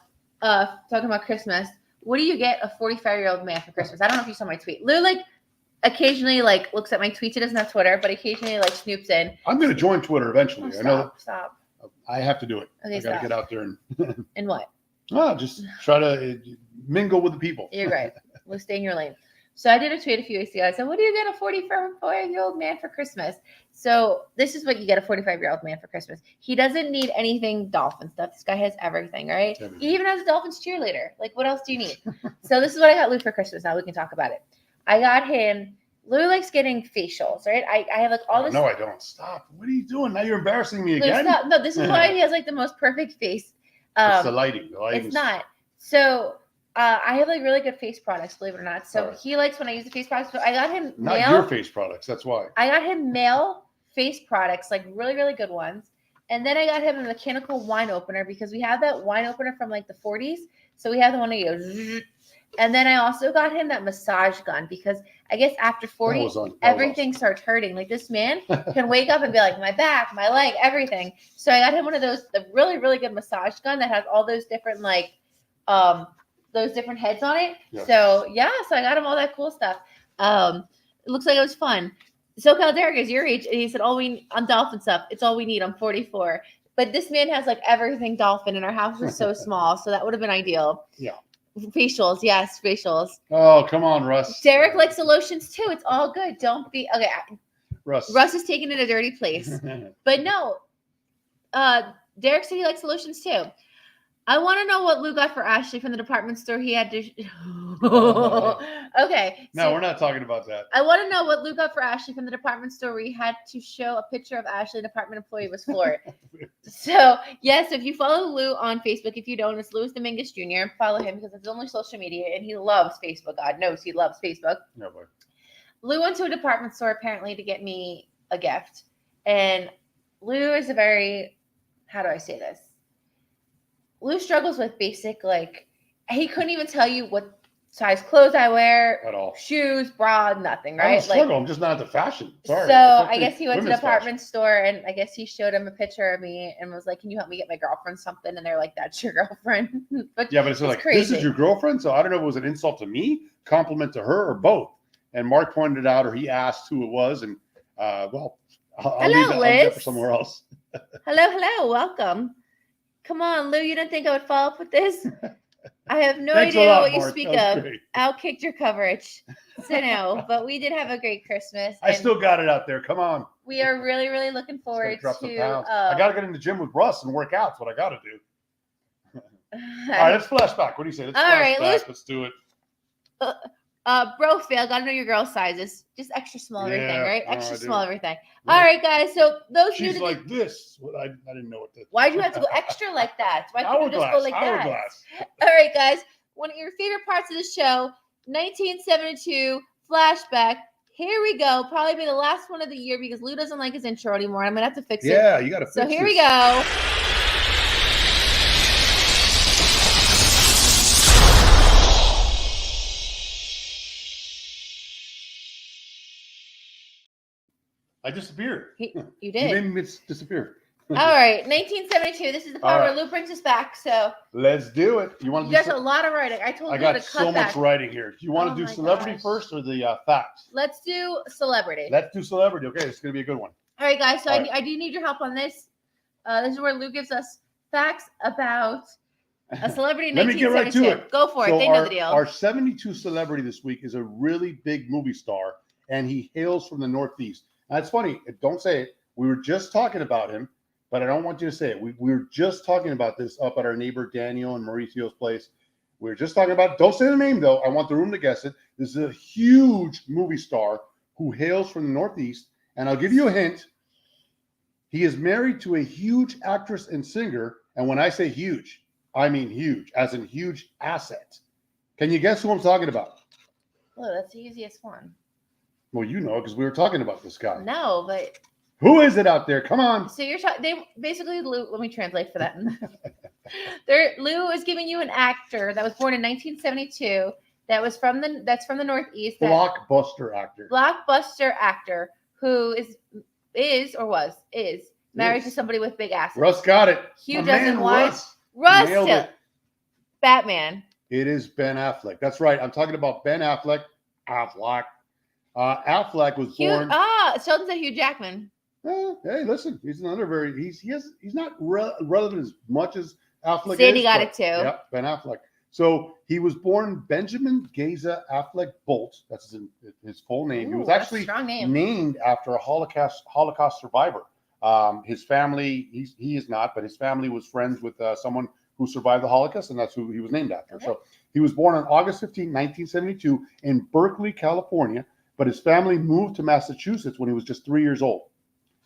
talking about Christmas. What do you get a 45-year-old man for Christmas? I don't know if you saw my tweet. Lou occasionally looks at my tweets. He doesn't have Twitter, but occasionally snoops in. I'm going to join Twitter eventually. Stop. I have to do it. Okay, I got to get out there and. And what? Just try to mingle with the people. You're right. We'll stay in your lane. So I did a tweet a few weeks ago. I said, what do you get a 45-year-old man for Christmas? So this is what you get a 45-year-old man for Christmas. He doesn't need anything Dolphin stuff. This guy has everything, right? Everything. He even has a Dolphins cheerleader. What else do you need? So this is what I got Lou for Christmas. Now we can talk about it. I got him. Lou likes getting facials, right? I have all this. No, I don't. Stop. What are you doing? Now you're embarrassing me again. Stop. No, this is why he has the most perfect face. It's the lighting. It's not. So I have really good face products, believe it or not. So he likes when I use the face products. So I got him not your face products. That's why I got him male face products, really, really good ones. And then I got him a mechanical wine opener because we have that wine opener from the 40s. So we have the one that goes. And then I also got him that massage gun because I guess after 40, everything starts hurting. This man can wake up and be like, my back, my leg, everything. So I got him one of those, the really, really good massage gun that has all those different those different heads on it. Yeah. So I got him all that cool stuff. It looks like it was fun. SoCal Derek is your age. And he said, on Dolphin stuff, it's all we need. I'm 44. But this man has like everything dolphin, and our house is so small, so that would have been ideal. Yeah. Facials, yes, facials. Oh, come on, Russ. Derek likes the lotions too. It's all good. Don't be okay. Russ is taking it a dirty place. But no, Derek said he likes the lotions too. I want to know what Lou got for Ashley from the department store. He had to. Okay. No, so we're not talking about that. I want to know what Lou got for Ashley from the department store where he had to show a picture of Ashley, an department employee, was floored. So, yes, if you follow Lou on Facebook, if you don't, it's Louis Dominguez Jr. Follow him because it's only social media and he loves Facebook. God knows he loves Facebook. No, boy. Lou went to a department store apparently to get me a gift. And Lou is a very, how do I say this? Lou struggles with basic, like, he couldn't even tell you what size clothes I wear. At all. Shoes, bra, nothing, right? I don't struggle. I'm just not into fashion. Sorry. So I guess he went to the women's department store and I guess he showed him a picture of me and was like, can you help me get my girlfriend something? And they're like, that's your girlfriend. But yeah, but it's like, crazy. This is your girlfriend? So I don't know if it was an insult to me, compliment to her, or both. And Mark pointed it out, or he asked who it was. And, well, I'll leave that for somewhere else. Hello. Welcome. Come on, Lou. You don't think I would follow up with this? I have no Thanks idea lot, what you Mark. speak That of. was great. Outkicked your coverage. So no, but we did have a great Christmas. I still got it out there. Come on. We are really, really looking forward Drop some to. pounds. I got to get in the gym with Russ and work out. That's what I got to do. All right, let's flash back. What do you say? Let's do it. Bro, fail. Gotta know your girl sizes. Just extra small everything, right? No, Extra I do. small everything. Yeah. All right, guys. So those She's new like this. Well, I didn't know what this. why'd you have to go extra like that? Why couldn't you just go like that? Hourglass. All right, guys. One of your favorite parts of the show, 1972 flashback. Here we go. Probably be the last one of the year because Lou doesn't like his intro anymore. I'm gonna have to fix it. Yeah, you got to fix it. So here we go. I disappeared. You You did. made me disappear. All right, 1972. This is the part All where Lou brings us back. So let's do it. You want to you do got a lot of writing. I told I you got to cut so back. much writing here. Do you want Oh to do my celebrity gosh. first or the facts? Let's do celebrity. Let's do celebrity. Okay, it's going to be a good one. All right, guys. So All right. I do need your help on this. This is where Lou gives us facts about a celebrity in Let me get 1972. right to it. Go for it. So They know the deal. Our 72 celebrity this week is a really big movie star, and he hails from the Northeast. That's funny. Don't say it. We were just talking about him, but I don't want you to say it. We were just talking about this up at our neighbor Daniel and Mauricio's place. We were just talking about, don't say the name though. I want the room to guess it. This is a huge movie star who hails from the Northeast. And I'll give you a hint. He is married to a huge actress and singer. And when I say huge, I mean huge, as in huge asset. Can you guess who I'm talking about? Oh, that's the easiest one. Well, you know, because we were talking about this guy. No, but Who is it out there? Come on. so you're talking. They basically Lou. Let me translate for that. Lou is giving you an actor that was born in 1972. That's from the Northeast. Blockbuster actor. Blockbuster actor who is married to somebody with big asses. Russ got it. Hugh My doesn't man, want Russ nailed Russ. it. Batman. It is Ben Affleck. That's right. I'm talking about Ben Affleck. Affleck was born. Sheldon said Hugh Jackman. Well, hey, listen, he's another very. He's not relevant as much as Affleck. Sandy is, got but- it too. Yeah, Ben Affleck. So he was born Benjamin Geza Affleck Bolt. That's his full name. He was Ooh, that's a actually strong name. named after a Holocaust survivor. His family, he is not, but his family was friends with someone who survived the Holocaust, and that's who he was named after. Okay. So he was born on August 15, 1972 in Berkeley, California, but his family moved to Massachusetts when he was just 3 years old.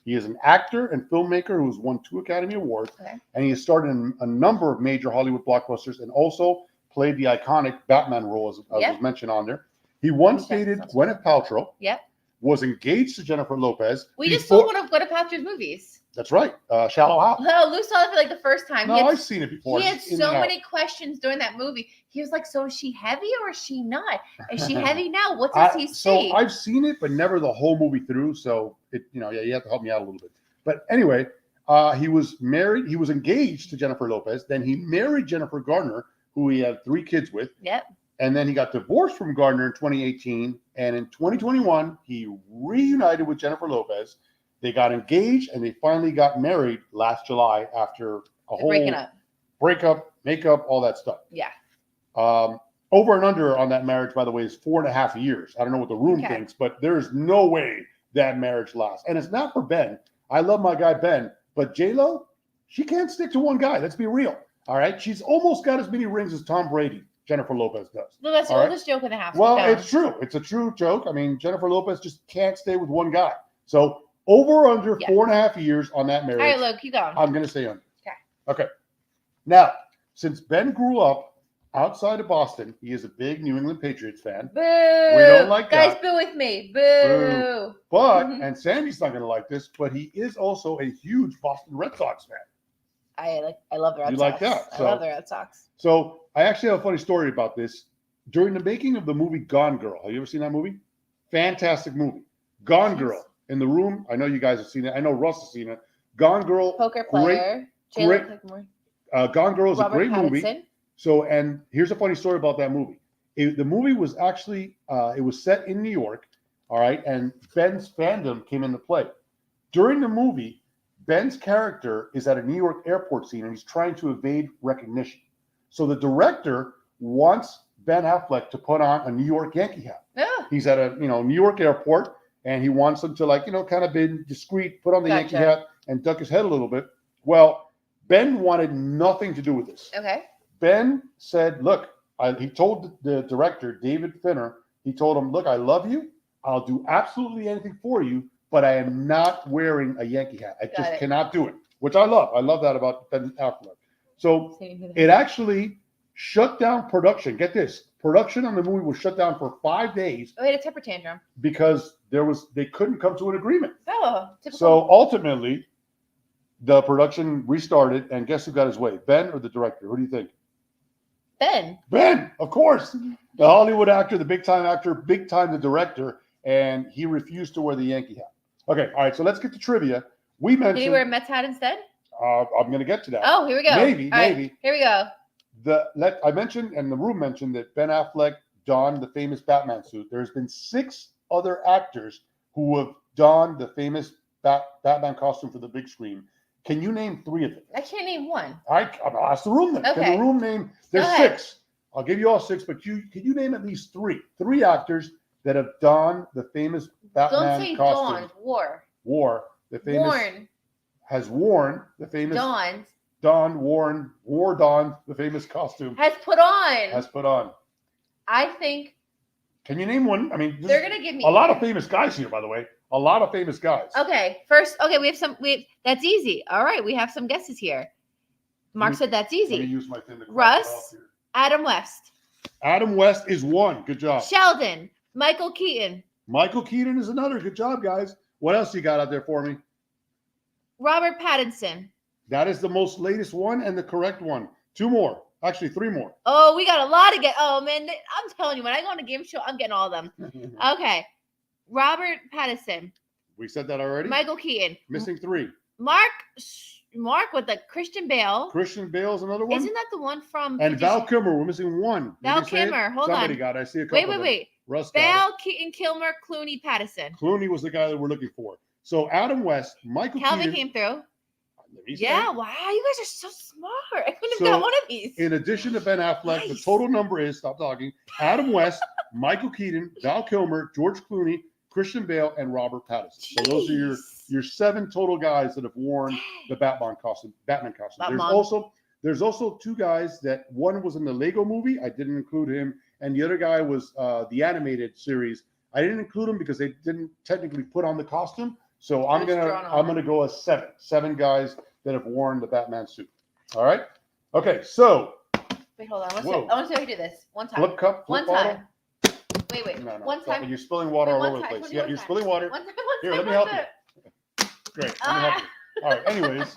He is an actor and filmmaker who has won 2 Academy Awards, Okay. and he has starred in a number of major Hollywood blockbusters and also played the iconic Batman role, as Yep. was mentioned on there. He once Okay. dated Gwyneth Paltrow, Yep. was engaged to Jennifer Lopez. We just before- saw one of Gwyneth Paltrow's movies. That's right, Shallow Hal. Oh, Lou saw it for like the first time. No, I've seen it before. He had It's in so and out. many questions during that movie. He was like, "So is she heavy or is she not? Is she heavy now? What does he So see?" I've seen it, but never the whole movie through. So you have to help me out a little bit. But anyway, he was married. He was engaged to Jennifer Lopez. Then he married Jennifer Garner, who he had 3 kids with. Yep. And then he got divorced from Gardner in 2018. And in 2021, he reunited with Jennifer Lopez. They got engaged and they finally got married last July after a whole Breaking up. breakup, makeup, all that stuff. Yeah. Over and under on that marriage, by the way, is 4.5 years. I don't know what the room Okay. thinks, but there's no way that marriage lasts. And it's not for Ben. I love my guy Ben, but J-Lo, she can't stick to one guy. Let's be real. All right. She's almost got as many rings as Tom Brady, Jennifer Lopez does. Well, that's the All right? oldest joke in the house. Well, Keep going. it's true. It's a true joke. I mean, Jennifer Lopez just can't stay with one guy. So over or under Yeah. 4.5 years on that marriage. All right, Luke, keep going. I'm going to say under. Okay. Okay. Now, since Ben grew up outside of Boston, he is a big New England Patriots fan. Boo! We don't like Guys, that. boo with me. Boo! Boo. But, and Sandy's not going to like this, but he is also a huge Boston Red Sox fan. I love the Red You Sox. like that? I So- love the Red Sox. So I actually have a funny story about this. During the making of the movie Gone Girl, have you ever seen that movie? Fantastic movie. Gone Yes. Girl. In the room, I know you guys have seen it. I know Russ has seen it. Gone Girl. Poker player. great- Jalen Clickmore. Gone Girl is Robert a great movie. Pattinson. So, and here's a funny story about that movie. The movie was actually, it was set in New York, all right, and Ben's fandom came into play. During the movie, Ben's character is at a New York airport scene, and he's trying to evade recognition. So the director wants Ben Affleck to put on a New York Yankee hat. Oh, He's at a, New York airport, and he wants him to, like, kind of be discreet, put on the Yankee Gotcha. hat, and duck his head a little bit. Well, Ben wanted nothing to do with this. okay. Ben said, look, he told the director, David Finner, he told him, look, I love you. I'll do absolutely anything for you, but I am not wearing a Yankee hat. I just cannot do it, which I love. I love that about Ben Affleck. So it actually shut down production. Get this. Production on the movie was shut down for 5 days Oh, he had a temper tantrum. because they couldn't come to an agreement. Oh, typical. So ultimately, the production restarted, and guess who got his way? Ben or the director? Who do you think? Ben. Ben, of course. The Hollywood actor, the big time actor, big time the director, and he refused to wear the Yankee hat. Okay, all right, so let's get to trivia. We mentioned. Did he wear a Mets hat instead? I'm going to get to that. Oh, here we go. Maybe, All right, maybe. here we go. I mentioned, and the room mentioned that Ben Affleck donned the famous Batman suit. There's been 6 other actors who have donned the famous Batman costume for the big screen. Can you name 3 of them? I can't name one. All right, I'll ask the room then. Can Okay. the room name? There's Go ahead. 6. I'll give you all 6, but can you name at least 3? 3 actors that have donned the famous Batman Don't say costume. dawned. Wore Has worn the famous Dawned. wore the famous costume. Has put on. Has put on. I think Can you name one? I mean, they're gonna give me a lot of famous guys here, by the way. A lot of famous guys. Okay, first, we have some. That's easy. All right, we have some guesses here. Mark said that's Let me easy. use my thing to cross it Russ. off here. Adam West, Adam West is one. Good job. Sheldon, Michael Keaton, Michael Keaton is another. Good job, guys. What else you got out there for me? Robert Pattinson. That is the most latest one and the correct one. 2 more. Actually, 3 more. Oh, we got a lot to get. Oh man, I'm telling you, when I go on a game show, I'm getting all of them. Okay, Robert Pattinson, We said that already. Michael Keaton, Missing 3. Mark with the Christian Bale. Christian Bale's another one. Isn't that the one from? And Val Kilmer. We're missing 1. Val Did you say it? Kilmer, hold Somebody on. got it. I see a couple. Wait. Russ got Val Keaton, Kilmer, Clooney, Pattinson. it. Clooney was the guy that we're looking for. So Adam West, Michael Calvin Keaton. came through. He's Yeah, right. wow, you guys are so smart. I couldn't So, have got one of these. In addition to Ben Affleck, the Nice. total number is, stop talking, Adam West, Michael Keaton, Val Kilmer, George Clooney, Christian Bale, and Robert Pattinson. So those are your 7 total guys that have worn the Batman costume. There's also 2 guys that one was in the Lego movie. I didn't include him. And the other guy was the animated series. I didn't include him because they didn't technically put on the costume. So I'm gonna go as 7. 7 guys that have worn the Batman suit. All right. Okay. So Wait, hold on. I Whoa. want to see how you do this. One time. flip cup. One Flip bottle. time. Wait. No. One time. You're spilling water all Wait, over the one time. place. Tony, Yeah, one you're time. spilling water. One time. Here, One let me time, help you. Great. Let me help Ah. you. All right. Anyways.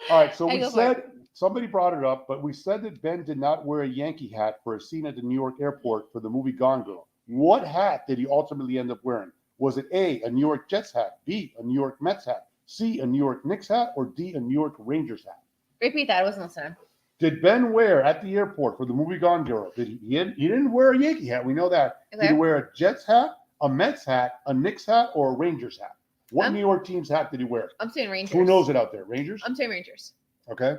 All right. So Hey, we go for said somebody brought it up, but we said that Ben did not wear a Yankee hat for a scene at the New York airport for the movie Gone Girl. What hat did he ultimately end up wearing? Was it A, a New York Jets hat, B, a New York Mets hat, C, a New York Knicks hat, or D, a New York Rangers hat? Repeat that. I wasn't listening. Did Ben wear at the airport for the movie Gone Girl? He didn't wear a Yankee hat. We know that. Okay. Did he wear a Jets hat, a Mets hat, a Knicks hat, or a Rangers hat? What I'm- New York team's hat did he wear? I'm saying Rangers. Who knows it out there? Rangers? I'm saying Rangers. Okay.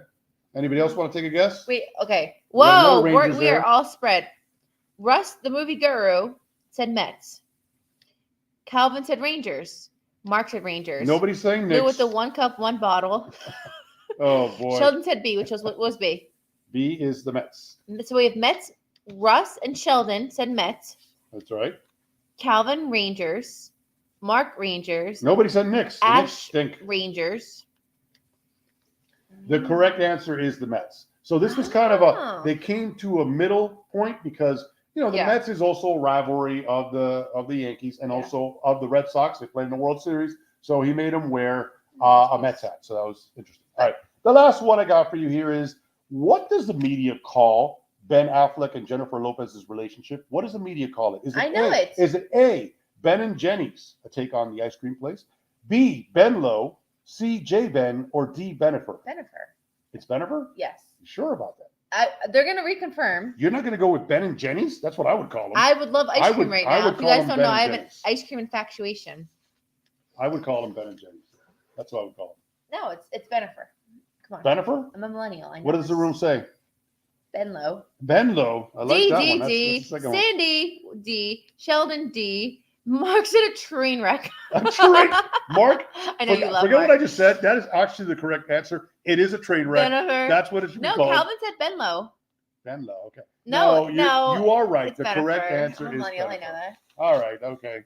Anybody else want to take a guess? Wait, okay. We got Whoa, another Rangers we are there. all spread. Russ, the movie guru, said Mets. Calvin said Rangers. Mark said Rangers. Nobody's saying Lou Knicks. with the 1 cup, 1 bottle. Oh, boy. Sheldon said B, which was B. B is the Mets. So we have Mets. Russ and Sheldon said Mets. That's right. Calvin Rangers. Mark Rangers. Nobody said Knicks. The Knicks Ash stink. Rangers. The correct answer is the Mets. So this was kind of Oh. they came to a middle point because the Yeah. Mets is also a rivalry of the Yankees and Yeah. also of the Red Sox. They played in the World Series, so he made them wear a Mets hat. So that was interesting. All right, the last one I got for you here is, what does the media call Ben Affleck and Jennifer Lopez's relationship? What does the media call it? Is it I know it. Is it A, Ben and Jenny's, a take on the ice cream place? B, Ben Low, C, J Ben, or D, Benifer? Benifer. It's Benifer? Yes. You sure about that? They're going to reconfirm. You're not going to go with Ben and Jenny's? That's what I would call them. I would love ice I cream would- right I now. would If you call guys them don't Ben know, and I have an Jenny's. ice cream infatuation. I would call them Ben and Jenny's. That's what I would call No, it's Benifer. Come on. them. Benifer? I'm a millennial. I know What does the this. room say? Benlow. Ben Low. I like D, that D, one. That's D. the second one. Sandy, D. Sheldon, D. Mark said a train wreck. A train. Mark, I know you love forget Mark. what I just said. That is actually the correct answer. It is a train wreck. Benifer. That's what it should No, be called. Calvin said Benlow. Ben Low. Okay. No, you no. are right. It's The Benifer. correct answer I'm a is millennial. I Benifer. know that. All right. Okay.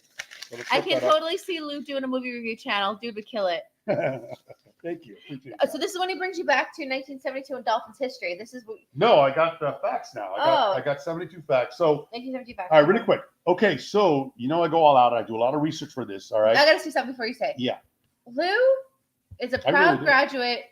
So let's I look can that up. totally see Luke doing a movie review channel. Dude would kill it. Thank you. Appreciate So that. this is when he brings you back to 1972 in Dolphins history. This is what No, I got the facts now. I got 72 facts. So, 1972 back. all right, really quick. Okay, so I go all out. I do a lot of research for this. All right. I gotta see something before you say. Yeah. Lou is a I really proud do. graduate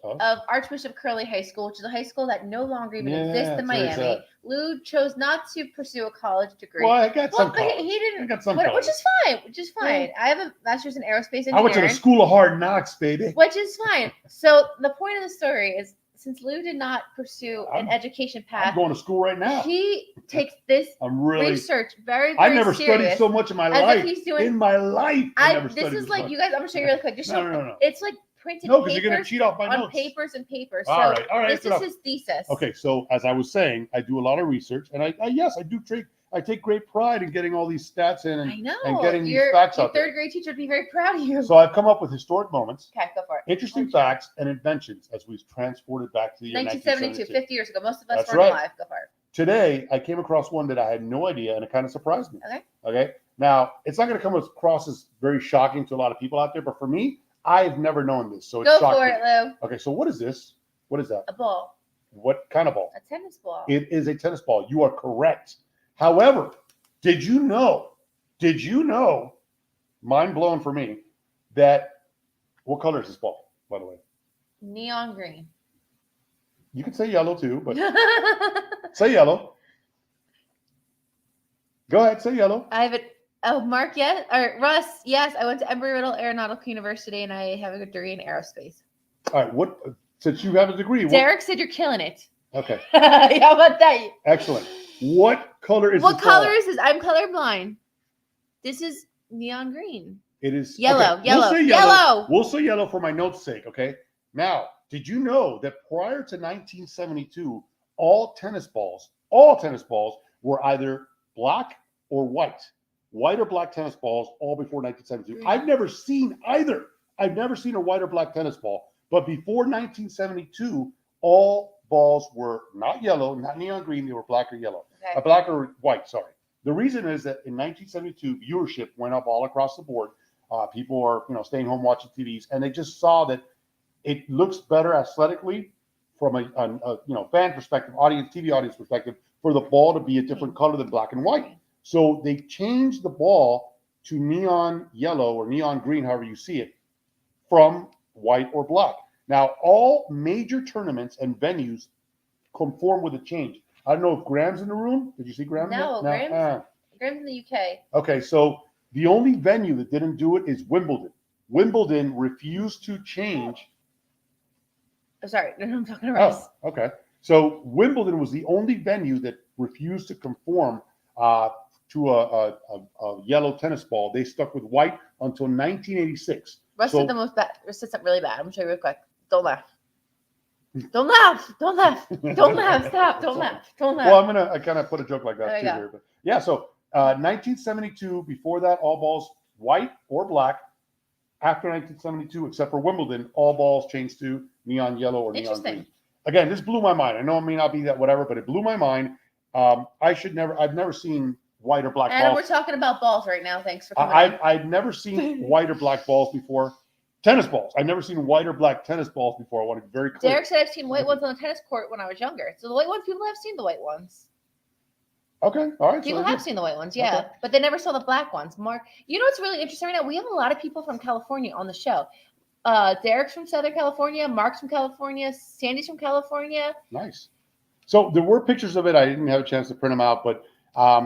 Oh. of Archbishop Curley High School, which is a high school that no longer even Yeah, exists in it's very Miami. sad. Lou chose not to pursue a college degree. Well, I got some Well, but college. he I didn't, got some which college. is fine. Which is fine. I have a master's in aerospace engineering. I went to the school of hard knocks, baby. Which is fine. So the point of the story is, since Lou did not pursue an education I'm path, going to school right now. he takes this I'm really. research very, I very never serious. studied so much in my as if life. he's doing. In my life, I never This studied is like much. you guys. I'm gonna show you really quick. Just show. No. It's like printed No, because you're going to papers cheat off my on notes. papers and papers. All So right, this that's enough. is his thesis. Okay, so as I was saying, I do a lot of research, and I take great pride in getting all these stats in, I know. and getting these your facts your out there. third grade teacher would be very proud of you. So I've come up with historic moments, Okay, go for it. interesting facts, and inventions as we've transported back to the year 1972, 50 years ago. Most of us That's weren't right. alive. Go for it. Today, I came across one that I had no idea, and it kind of surprised me. Okay. Okay. Now, it's not going to come across as very shocking to a lot of people out there, but for me, I've never known this, so it's Go shocking. for it, Lou. Okay, so what is this? What is that? A ball. What kind of ball? A tennis ball. It is a tennis ball. You are correct. However, did you know, mind blown for me, that what color is this ball, by the way? Neon green. You can say yellow too, but say yellow. Go ahead, say yellow. I have it. Oh, Mark, yes. Or Russ, yes. I went to Embry-Riddle Aeronautical University and I have a degree in aerospace. All right, since you have a degree, Derek said you're killing it. okay, How about that? excellent. What color is What this ball? color is this? I'm colorblind. This is neon green. It is Yellow, okay, yellow, We'll say yellow. We'll say yellow for my notes' sake, okay? Now, did you know that prior to 1972, all tennis balls were either black or white or black tennis balls, all before 1972. Green. I've never seen either. I've never seen a white or black tennis ball, but before 1972, all balls were not yellow, not neon green. They were black or yellow, Okay. black or white. Sorry. The reason is that in 1972, viewership went up all across the board. People are, staying home watching TVs, and they just saw that it looks better aesthetically from a fan perspective, TV audience perspective, for the ball to be a different color than black and white. So they changed the ball to neon yellow or neon green, however you see it, from white or black. Now, all major tournaments and venues conform with the change. I don't know if Graham's in the room. Did you see Graham? No, Graham's in the UK. Okay, so the only venue that didn't do it is Wimbledon. Wimbledon refused to change. Oh, sorry. No, I'm talking to Russ. Oh, okay. So Wimbledon was the only venue that refused to conform to a yellow tennis ball. They stuck with white until 1986. Russ So- said the most bad. Russ said something really bad. I'm gonna show you real quick. Don't laugh. Don't laugh. Don't laugh. Don't laugh. Stop. Don't laugh. Don't laugh. Well, I kind of put a joke like that There too you go. here. But yeah, so 1972, before that, all balls white or black. After 1972, except for Wimbledon, all balls changed to neon yellow or neon Interesting. green. Again, this blew my mind. I know it may not be that whatever, but it blew my mind. I've never seen white or black Adam, we're balls. talking about balls right now. Thanks for coming. I've never seen white or black balls before. Tennis balls. I've never seen white or black tennis balls before. I want to be very clear. Derek said I've seen white ones on the tennis court when I was younger. So the white ones, people have seen the white ones. Okay, all right. People so have seen the white ones, yeah, Okay. but they never saw the black ones. Mark, you know what's really interesting right now? We have a lot of people from California on the show. Derek's from Southern California, Mark's from California, Sandy's from California. Nice. So there were pictures of it. I didn't have a chance to print them out, but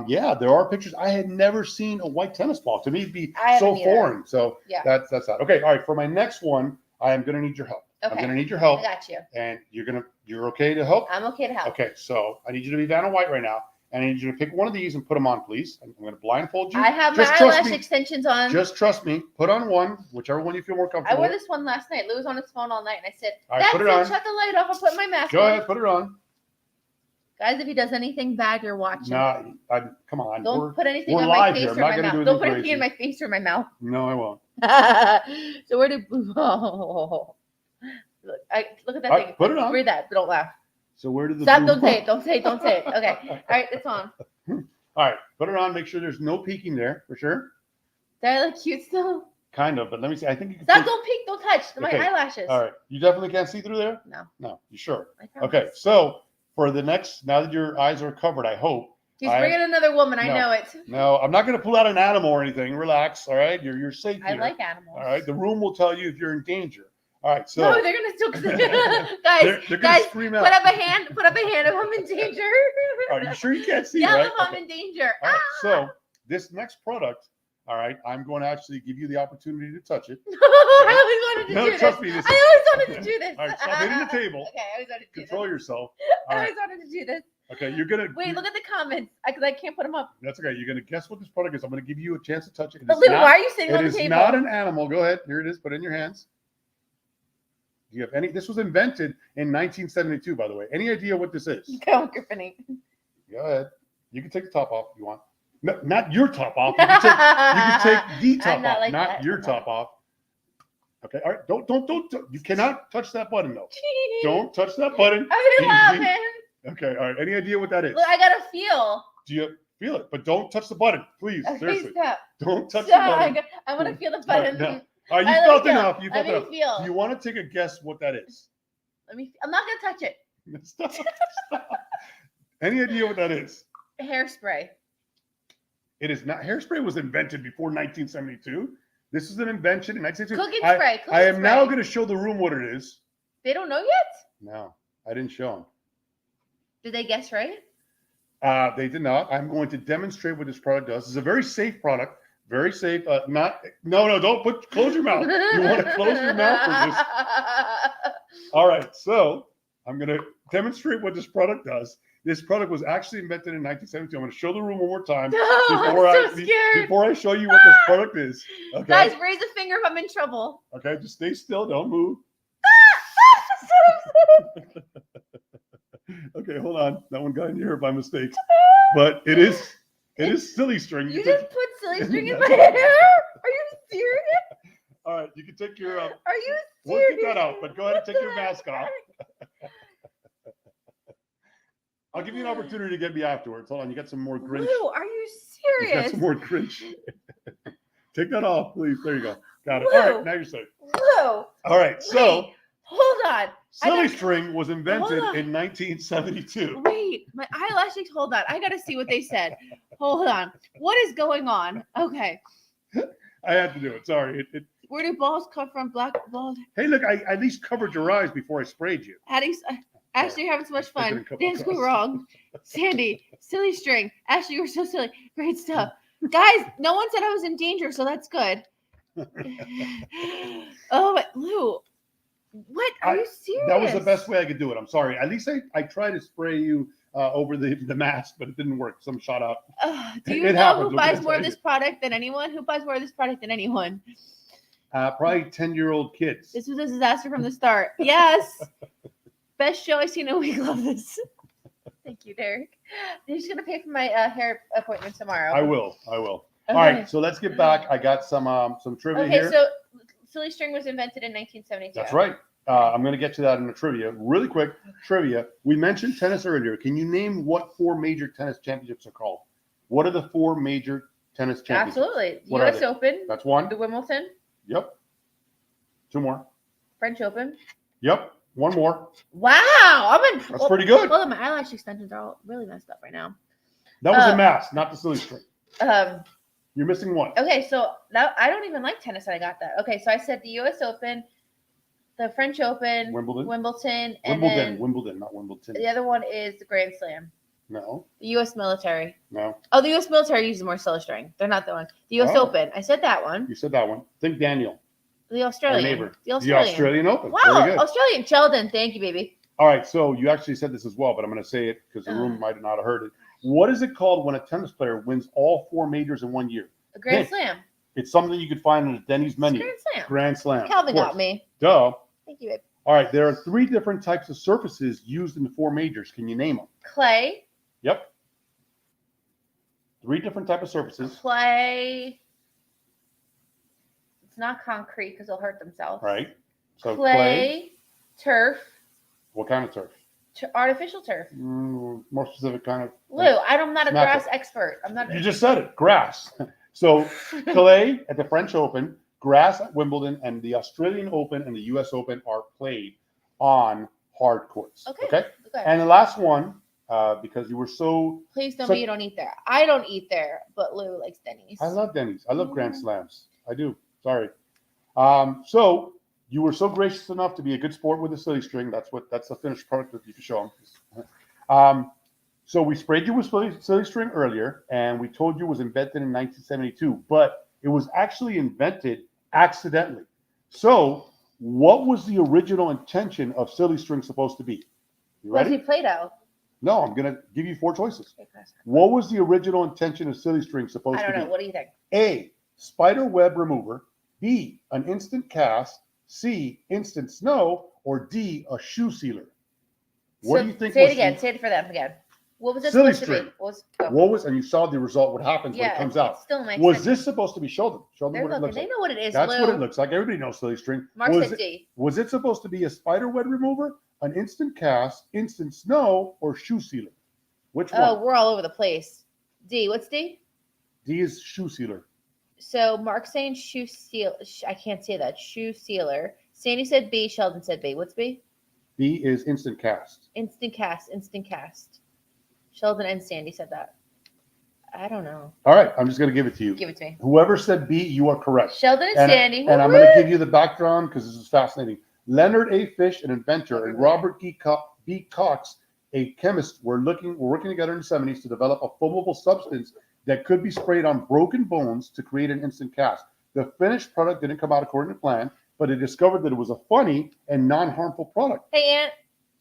yeah, there are pictures. I had never seen a white tennis ball. To me, it'd be I so haven't either. foreign. So Yeah. that's that. Okay, all right. For my next one, I am going to need your help. I'm Okay. going to need your I help, got you. and you're okay to help. I'm okay to help. Okay, so I need you to be Vanna White right now, and I need you to pick one of these and put them on, please. I'm going to blindfold you. I have Just my trust eyelash me. extensions on. Just trust me. Put on one, whichever one you feel more I comfortable wore with. this one last night. Lou was on his phone all night, and I said, All right, "That's put it it. on. Shut the light off. I'll put my mask Go on." ahead, put it on. Guys, if he does anything bad, you're watching. No, come on. Don't put anything we're on my live face here. I'm or not my gonna do mouth. Don't put anything anything in my face or my mouth. No, I won't. So where did oh, look at that All thing? right, put it on. Read that, but don't laugh. So where did the Stop! blue- Don't say it. Don't say it. Don't say it. Okay. All right, it's on. All right, put it on. Make sure there's no peeking there for sure. Do I look cute still? Kind of, but let me see. I think you can. Stop! take- Don't peek. Don't touch my Okay. eyelashes. All right, you definitely can't see through there. No. No, you sure? I promise. Okay, so for the next, now that your eyes are covered, I hope. He's I- bringing another woman. I No. know it. No, I'm not going to pull out an animal or anything. Relax. All right, you're safe I here. like animals. All right, the room will tell you if you're in danger. All right, so No, they're gonna still. Guys, they're going guys, to scream put out. up a hand. Put up a hand if I'm in danger. Are you sure you can't see? Yell right? if I'm Okay. in danger. All right, Ah! so this next product, all right, I'm going to actually give you the opportunity to touch it. I always wanted to No, do this. trust me, this is- I always wanted to do this. All right, stop hitting the table. Okay, I always wanted to do Control this. yourself. I All right, always wanted to do this. okay, you're gonna. Wait, look at the comments. Because I can't put them up. That's okay. You're gonna guess what this product is. I'm gonna give you a chance to touch it. It But is Lou, not- why are you sitting It on the is table? not an animal. Go ahead. Here it is. Put it in your hands. Do you have any? This was invented in 1972, by the way. Any idea what this is? Go, Griffany. Go ahead. You can take the top off if you want. No, not your top off. You can take the top I'm not off, like not that. your top off. Okay. All right. Don't. You cannot touch that button though. Don't touch that button. I'm Easy. laughing. Okay. All right. Any idea what that is? Look, I gotta feel. Do you feel it? But don't touch the button, please. Okay, Seriously. stop. Don't touch the Stop. button. I want to feel the All right, button. no. All right, you All right, let felt me feel. enough. You felt Let me enough. feel. Do you want to take a guess what that is? I'm not gonna touch it. Stop. Stop. Any idea what that is? Hairspray. It is not. Hairspray was invented before 1972. This is an invention in 1972. Cooking spray. I am cooking now spray. going to show the room what it is. They don't know yet. No, I didn't show them. Did they guess right? They did not. I'm going to demonstrate what this product does. It's a very safe product. Very safe. No, don't close your mouth. You want to close your mouth for this? All right. So I'm going to demonstrate what this product does. This product was actually invented in 1972. I'm going to show the room one more time No, I'm so scared. before I show you what this product is. Okay. Guys, raise a finger if I'm in trouble. Okay. Just stay still. Don't move. Okay. Hold on. That one got in your ear by mistake. But it is silly string. You can just put silly string in my hair? Are you serious? All right. You can take your. Are you We'll serious? get that out, but go ahead and take your mask off. I'll give you an opportunity to get me afterwards. Hold on, you got some more Grinch. Lou, are you You got serious? some more Grinch. Take that off, please. There you go. Got it. Lou. All right, now you're safe. Lou, All right, so wait, hold on. I silly got- string was invented Hold on. in 1972. Wait, my eyelashes. Hold on. I gotta see what they said. Hold on. What is going on? Okay. I had to do it. Sorry. Where do balls come from? Black balls. Hey, look, I at least covered your eyes before I sprayed you. How do you? Ashley, you're having so much I fun. didn't come Dance go across. wrong. Sandy, silly string. Ashley, you were so silly. Great stuff. Guys, no one said I was in danger, so that's good. Oh, but Lou, What? Are you serious? That was the best way I could do it. I'm sorry. At least I tried to spray you over the mask, but it didn't work. Some shot out. Do you It know happens. who What can buys I more of tell this product than anyone? Who buys more of this product than anyone? Probably 10-year-old kids. This was a disaster from the start. Yes. Best show I've seen in a week. Love this. Thank you, Derek. You're just gonna pay for my hair appointment tomorrow. I will. Okay. All right, so let's get back. I got some trivia here. Okay, so silly string was invented in 1972. That's right. I'm going to get to that in the trivia. Really quick trivia. We mentioned tennis earlier. Can you name what 4 major tennis championships are called? What are the 4 major tennis championships? Absolutely. What U.S. Open. That's one. The Wimbledon. Yep. 2 more. French Open. Yep. 1 more. Wow. That's pretty good. Hold on, my eyelash extensions are all really messed up right now. That was a mask, not the silly string. You're missing one. Okay, so that I don't even like tennis, and I got that. Okay, so I said the U.S. Open, the French Open, Wimbledon, and then Wimbledon, not Wimbledon. the other one is the Grand Slam. No. The U.S. military. No. Oh, the U.S. military uses more silly string. They're not the one. The U.S. Open. I said that one. You said that one. Think Daniel. The Australian. Our neighbor. The Australian. The Australian Open. Wow, Very good. Australian. Sheldon. Thank you, baby. All right, so you actually said this as well, but I'm going to say it because the room might not have heard it. What is it called when a tennis player wins all 4 majors in 1 year? A Grand Slam. It's something you could find on a Denny's menu. Grand Slam. Grand Slam. Calvin got me. Duh. Thank you, babe. All right, there are 3 different types of surfaces used in the 4 majors. Can you name them? Clay. Yep. 3 different types of surfaces. Clay. It's not concrete because they'll hurt themselves. Right. So clay. Turf. What kind of turf? Artificial turf. More specific kind of. Lou, I'm not a grass expert. I'm not. You just said it. Grass. So clay at the French Open, grass at Wimbledon, and the Australian Open and the U.S. Open are played on hard courts. Okay. And the last one, because you were so. Please tell me you don't eat there. I don't eat there, but Lou likes Denny's. I love Denny's. I love Grand Slams. I do. Sorry. So you were so gracious enough to be a good sport with the silly string. That's the finished product that you can show them. So we sprayed you with silly string earlier, and we told you it was invented in 1972, but it was actually invented accidentally. So what was the original intention of silly string supposed to be? You ready? Was he Play-Doh? No, I'm going to give you 4 choices. What was the original intention of silly string supposed to be? I don't know. What do you think? A, spider web remover. B, an instant cast. C, instant snow. Or D, a shoe sealer. What do you think? Say it again. Say it for them again. What was it silly supposed string. to be? What was, and you saw the result, what happens when it comes out. Still makes was sense. this supposed to be, show them what it looks like. They know what it is, That's Lou. what it looks like. Everybody knows silly string. Mark said D. Was it supposed to be a spider web remover, an instant cast, instant snow, or shoe sealer? Which one? Oh, we're all over the place. D. What's D? D is shoe sealer. So Mark's saying shoe seal. I can't say that. Shoe sealer. Sandy said B. Sheldon said B. What's B? B is instant cast. Instant cast. Instant cast. Sheldon and Sandy said that. I don't know. All right, I'm just going to give it to you. Give it to me. Whoever said B, you are correct. Sheldon and Sandy. And I'm going to give you the background because this is fascinating. Leonard A. Fish, an inventor, and Robert B. Cox, a chemist, were working together in the 70s to develop a foamable substance that could be sprayed on broken bones to create an instant cast. The finished product didn't come out according to plan, but they discovered that it was a funny and non-harmful product. Hey, Aunt.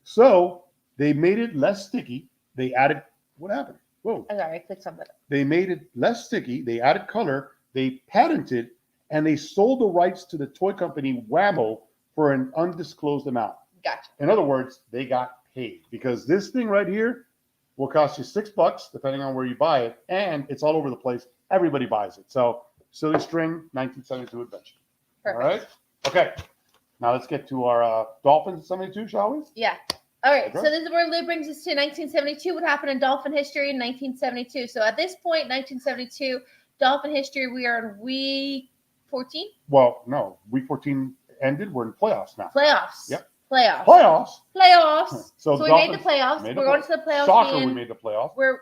So they made it less sticky. They added, what happened? Whoa. I'm sorry, I clicked something. They made it less sticky. They added color. They patented, and they sold the rights to the toy company Whammo for an undisclosed amount. Gotcha. In other words, they got paid because this thing right here will cost you $6 depending on where you buy it, and it's all over the place. Everybody buys it. So silly string, 1972 invention. Perfect. All right. Okay. Now let's get to our Dolphins 72, shall we? Yeah. All right. Okay. So this is where Lou brings us to 1972. What happened in Dolphin history in 1972? So at this point, 1972, Dolphin history, we are in week 14. Well, no. Week 14 ended. We're in playoffs now. Playoffs. Yep. Playoffs. So we made the playoffs. We're going to the playoffs. Soccer, we made the playoffs. We're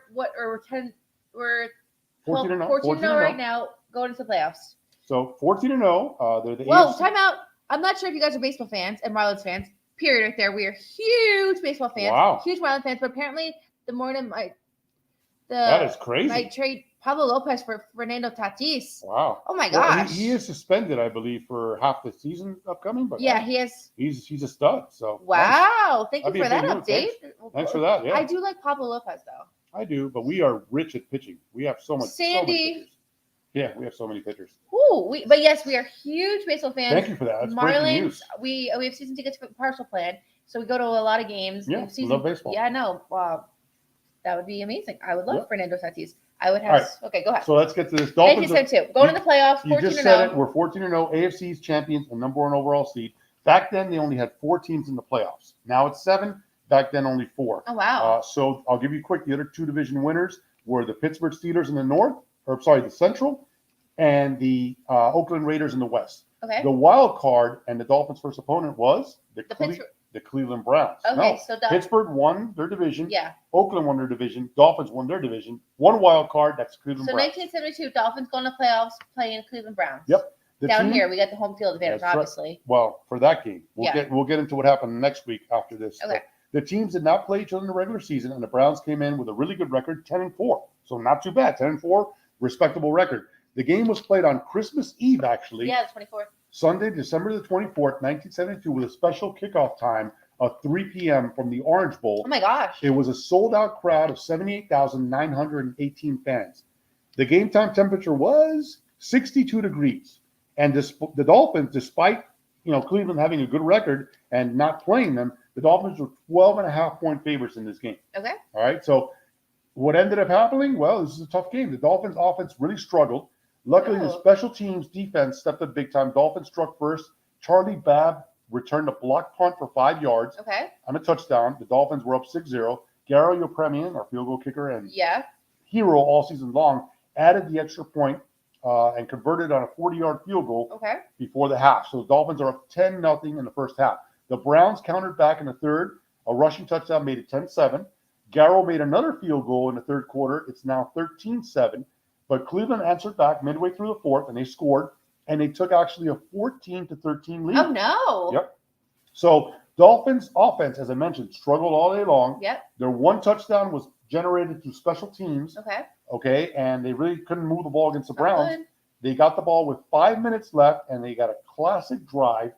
14-0 right now, going into the playoffs. So 14-0. They're the Whoa, AFC. time out. I'm not sure if you guys are baseball fans and Marlins fans. Period right there. We are huge baseball fans. Wow. Huge Marlins fans. But apparently the morning that is crazy. my trade Pablo Lopez for Fernando Tatis. Wow. Oh my Well, gosh. he is suspended, I believe, for half the season upcoming. But Yeah, he has. he's a stud. So nice. Wow. Thank you That'd be for a that big news. update. Thanks for that. Yeah, I do like Pablo Lopez though. I do. But we are rich at pitching. We have so many Sandy. pitchers. Yeah, we have so many pitchers. Ooh, but yes, we are huge baseball fans. Thank you for that. That's breaking Marlins, news. we have season tickets for Partial Plan, so we go to a lot of games. Yeah, we love baseball. Yeah, no, wow, that would be amazing. I would love Yep. Fernando Tatis. I would have. All right. Okay, go ahead. So let's get to this. Dolphins. 1972, going to the playoffs. 14 You just said it. We're 14-0, AFC's champions and number 1 overall seed. Back then, they only had 4 teams in the playoffs. Now it's 7. Back then, only 4. Oh wow. So I'll give you quick. The other 2 division winners were the Pittsburgh Steelers in the North, the Central, and the Oakland Raiders in the West. Okay. The wild card and the Dolphins' first opponent was the Cleveland Browns. Okay, so Pittsburgh won their division. Yeah. Oakland won their division. Dolphins won their division. 1 wild card. That's Cleveland So Browns. 1972, Dolphins going to playoffs, playing Cleveland Browns. Yep. Here, we got the home field advantage, That's right. obviously. Well, for that game, Yeah. we'll get into what happened next week after this. Okay. But the teams did not play each other in the regular season, and the Browns came in with a really good record, 10-4. So not too bad, 10-4, respectable record. The game was played on Christmas Eve, actually. Yeah, the 24th. Sunday, December the 24th, 1972, with a special kickoff time of 3 p.m. from the Orange Bowl. Oh my gosh. It was a sold-out crowd of 78,918 fans. The game time temperature was 62 degrees. And the Dolphins, despite Cleveland having a good record and not playing them, the Dolphins were 12.5-point favorites in this game. Okay. All right. So what ended up happening? Well, this is a tough game. The Dolphins' offense really struggled. Luckily, the special teams defense stepped up big time. Dolphins struck first. Charlie Babb returned a block punt for 5 yards on a touchdown. The Dolphins were up 6-0. Garo Yepremian, our field goal kicker and hero all season long, added the extra point and converted on a 40-yard field goal before the half. So the Dolphins are up 10-0 in the first half. The Browns countered back in the third. A rushing touchdown made it 10-7. Garo made another field goal in the third quarter. It's now 13-7. But Cleveland answered back midway through the fourth, and they scored. And they took actually a 14-13 lead. Oh, no. Yep. So Dolphins offense, as I mentioned, struggled all day long. Yep. Their one touchdown was generated through special teams. Okay. And they really couldn't move the ball against the Browns. They got the ball with 5 minutes left, and they got a classic drive,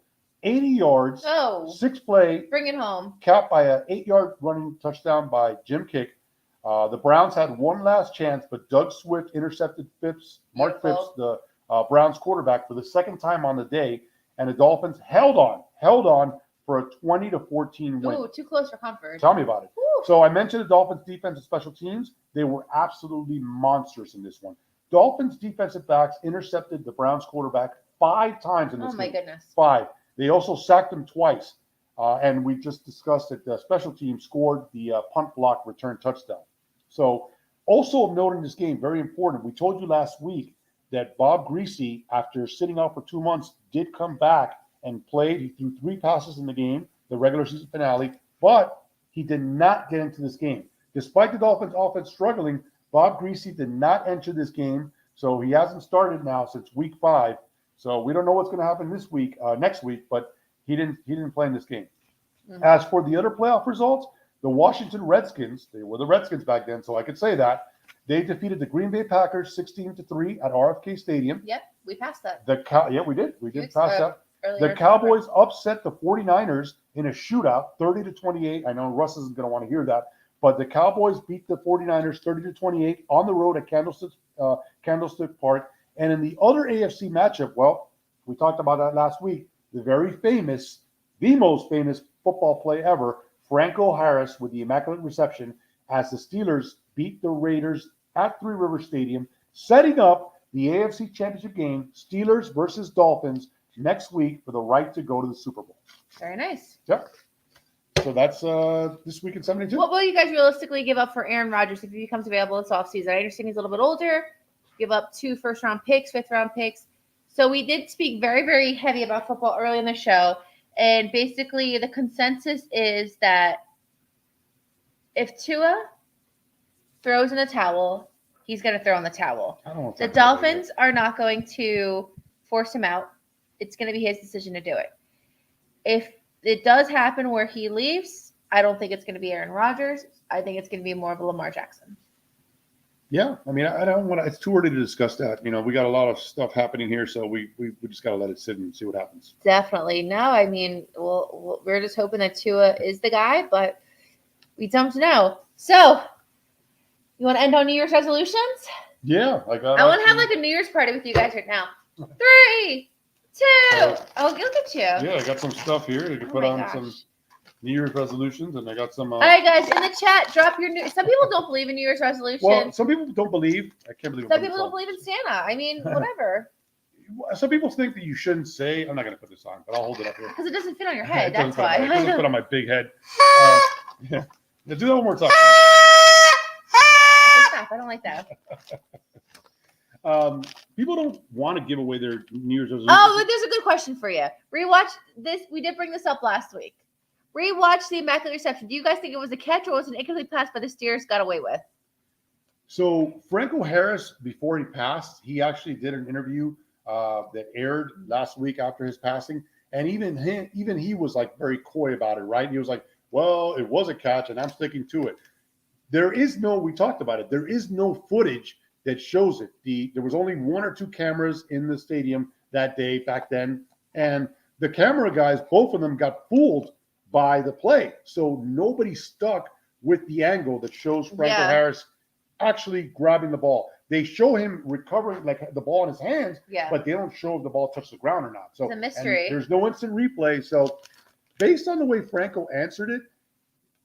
80 yards, 6-play. Bring it home. Capped by an 8-yard running touchdown by Jim Kick. The Browns had one last chance, but Doug Swift intercepted Mark Phipps, the Browns quarterback, for the second time on the day, and the Dolphins held on for a 20-14 win. Ooh, too close for comfort. Tell me about it. Ooh. So I mentioned the Dolphins' defense and special teams. They were absolutely monsters in this one. Dolphins defensive backs intercepted the Browns quarterback 5 times in this game. Oh, my goodness. 5. They also sacked him twice. And we just discussed that the special team scored the punt block return touchdown. So also of note in this game, very important, we told you last week that Bob Greasy, after sitting out for 2 months, did come back and played. He threw 3 passes in the game, the regular season finale, but he did not get into this game. Despite the Dolphins offense struggling, Bob Greasy did not enter this game, so he hasn't started now since week 5. So we don't know what's going to happen next week, but he didn't play in this game. Mm-hmm. As for the other playoff results, the Washington Redskins, they were the Redskins back then, so I could say that, they defeated the Green Bay Packers 16-3 at RFK Stadium. Yep, we passed that. We did. We did pass that. The Cowboys upset the 49ers in a shootout, 30-28. I know Russ isn't going to want to hear that, but the Cowboys beat the 49ers 30-28 on the road at Candlestick Park. And in the other AFC matchup, well, we talked about that last week, the most famous football play ever, Franco Harris with the immaculate reception as the Steelers beat the Raiders at Three Rivers Stadium, setting up the AFC Championship game, Steelers versus Dolphins, next week for the right to go to the Super Bowl. Very nice. Yep. So that's this week in 72. What will you guys realistically give up for Aaron Rodgers if he becomes available this offseason? I understand he's a little bit older. Give up 2 first-round picks, 5th-round picks. So we did speak very, very heavy about football early in the show. And basically the consensus is that if Tua throws in the towel, he's going to throw in the towel. The Dolphins are not going to force him out. It's going to be his decision to do it. If it does happen where he leaves, I don't think it's going to be Aaron Rodgers. I think it's going to be more of a Lamar Jackson. Yeah, I mean, I don't want to. It's too early to discuss that. We got a lot of stuff happening here, so we just got to let it sit and see what happens. Definitely. No, I mean, we're just hoping that Tua is the guy, but we don't know. So, you want to end on New Year's resolutions? Yeah, I want to have like a New Year's party with you guys right now. 3, 2. Oh, look at you. Yeah, I got some stuff here. You can put on some New Year's resolutions, and I got some. All right, guys, in the chat, drop your new. Some people don't believe in New Year's resolutions. Well, some people don't believe. I can't believe. Some people don't believe in Santa. I mean, whatever. Some people think that you shouldn't say. I'm not going to put this on, but I'll hold it up here because it doesn't fit on your head. That's why. It doesn't fit on my big head. Yeah. Do that one more time. Stop. I don't like that. People don't want to give away their New Year's resolutions. Oh, but there's a good question for you. Rewatch this. We did bring this up last week. Rewatch the Immaculate Reception. Do you guys think it was a catch or was it an incomplete pass by the Steelers got away with? So Franco Harris, before he passed, he actually did an interview that aired last week after his passing, and even he was like very coy about it, right? He was like, "Well, it was a catch, and I'm sticking to it." We talked about it. There is no footage that shows it. There was only 1 or 2 cameras in the stadium that day back then, and the camera guys, both of them, got fooled by the play. So nobody stuck with the angle that shows Franco Harris actually grabbing the ball. They show him recovering like the ball in his hands, but they don't show if the ball touched the ground or not. So it's a mystery. There's no instant replay. So based on the way Franco answered it,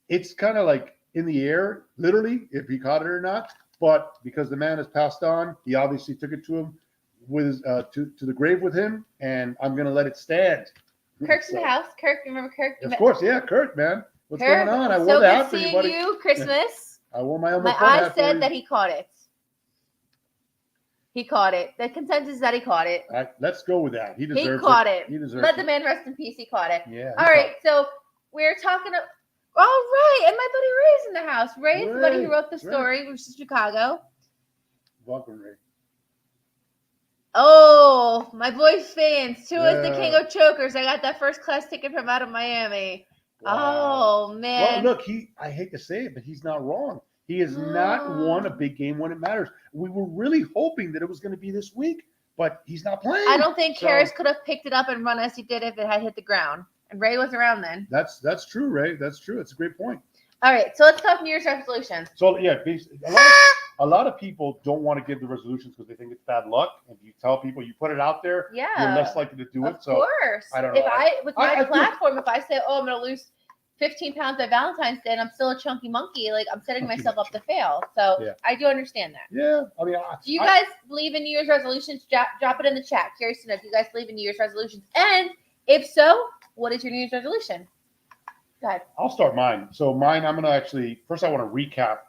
it's kind of like in the air, literally, if he caught it or not. But because the man has passed on, he obviously took it to him with his, to the grave with him, and I'm gonna let it stand. Kirk's in the house. Kirk, you remember Kirk? Of course, yeah, Kirk, man. What's going on? I wore the hat for you, buddy. You, Christmas. I wore my My eye said that he caught it. He caught it. The consensus is that he caught it. Let's go with that. He deserves it. He caught it. He deserves Let it. the man rest in peace. He caught it. Yeah. All right. So we're talking. All right. And my buddy Ray's in the house. Ray's the buddy who wrote the story, which is Chicago. Welcome, Ray. Oh, my boy's fans. Tua's the king of chokers. I got that first class ticket from out of Miami. Wow. Oh, man. Well, look, I hate to say it, but he's not wrong. He has not won a big game when it matters. We were really hoping that it was going to be this week, but he's not playing. I don't think Harris could have picked it up and run as he did if it had hit the ground. And Ray was around then. That's true, Ray. That's true. It's a great point. All right, so let's talk New Year's resolutions. So, yeah, a lot of people don't want to give the resolutions because they think it's bad luck. If you tell people, you put it out there, you're less likely to do it. Of course. I don't know. With my platform, if I say, I'm going to lose 15 pounds by Valentine's Day and I'm still a chunky monkey, like I'm setting myself up to fail. So I do understand that. Yeah. I mean, do you guys believe in New Year's resolutions? Drop it in the chat. Curious to know if you guys believe in New Year's resolutions. And if so, what is your New Year's resolution? Go ahead. I'll start mine. So mine, I'm going to actually, first I want to recap.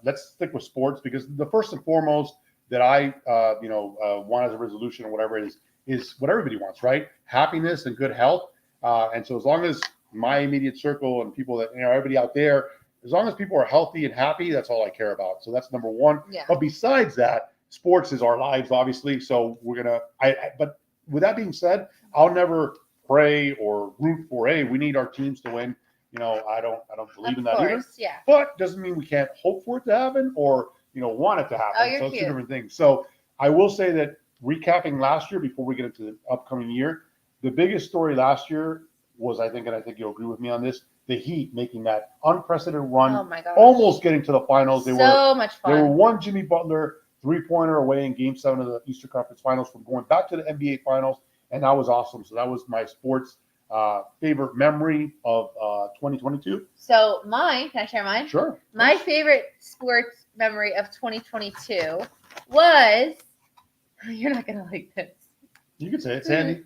Let's stick with sports because the first and foremost that I, want as a resolution or whatever is what everybody wants, right? Happiness and good health. And so as long as my immediate circle and people that, everybody out there, as long as people are healthy and happy, that's all I care about. So that's number one. Yeah. But besides that, sports is our lives, obviously. So we're going to, but with that being said, I'll never pray or root for, hey, we need our teams to win. I don't believe in that either. Yeah. But doesn't mean we can't hope for it to happen or, want it to happen. Oh, you're so cute. it's two different things. So I will say that recapping last year before we get into the upcoming year, the biggest story last year was, I think you'll agree with me on this, the Heat making that unprecedented run, oh my gosh, almost getting to the finals. They were much fun. They were one Jimmy Butler 3-pointer away in Game 7 of the Eastern Conference Finals from going back to the NBA Finals, and that was awesome. So that was my sports favorite memory of 2022. So mine, can I share mine? Sure. My favorite sports memory of 2022 was, you're not going to like this. You can say it, Sandy.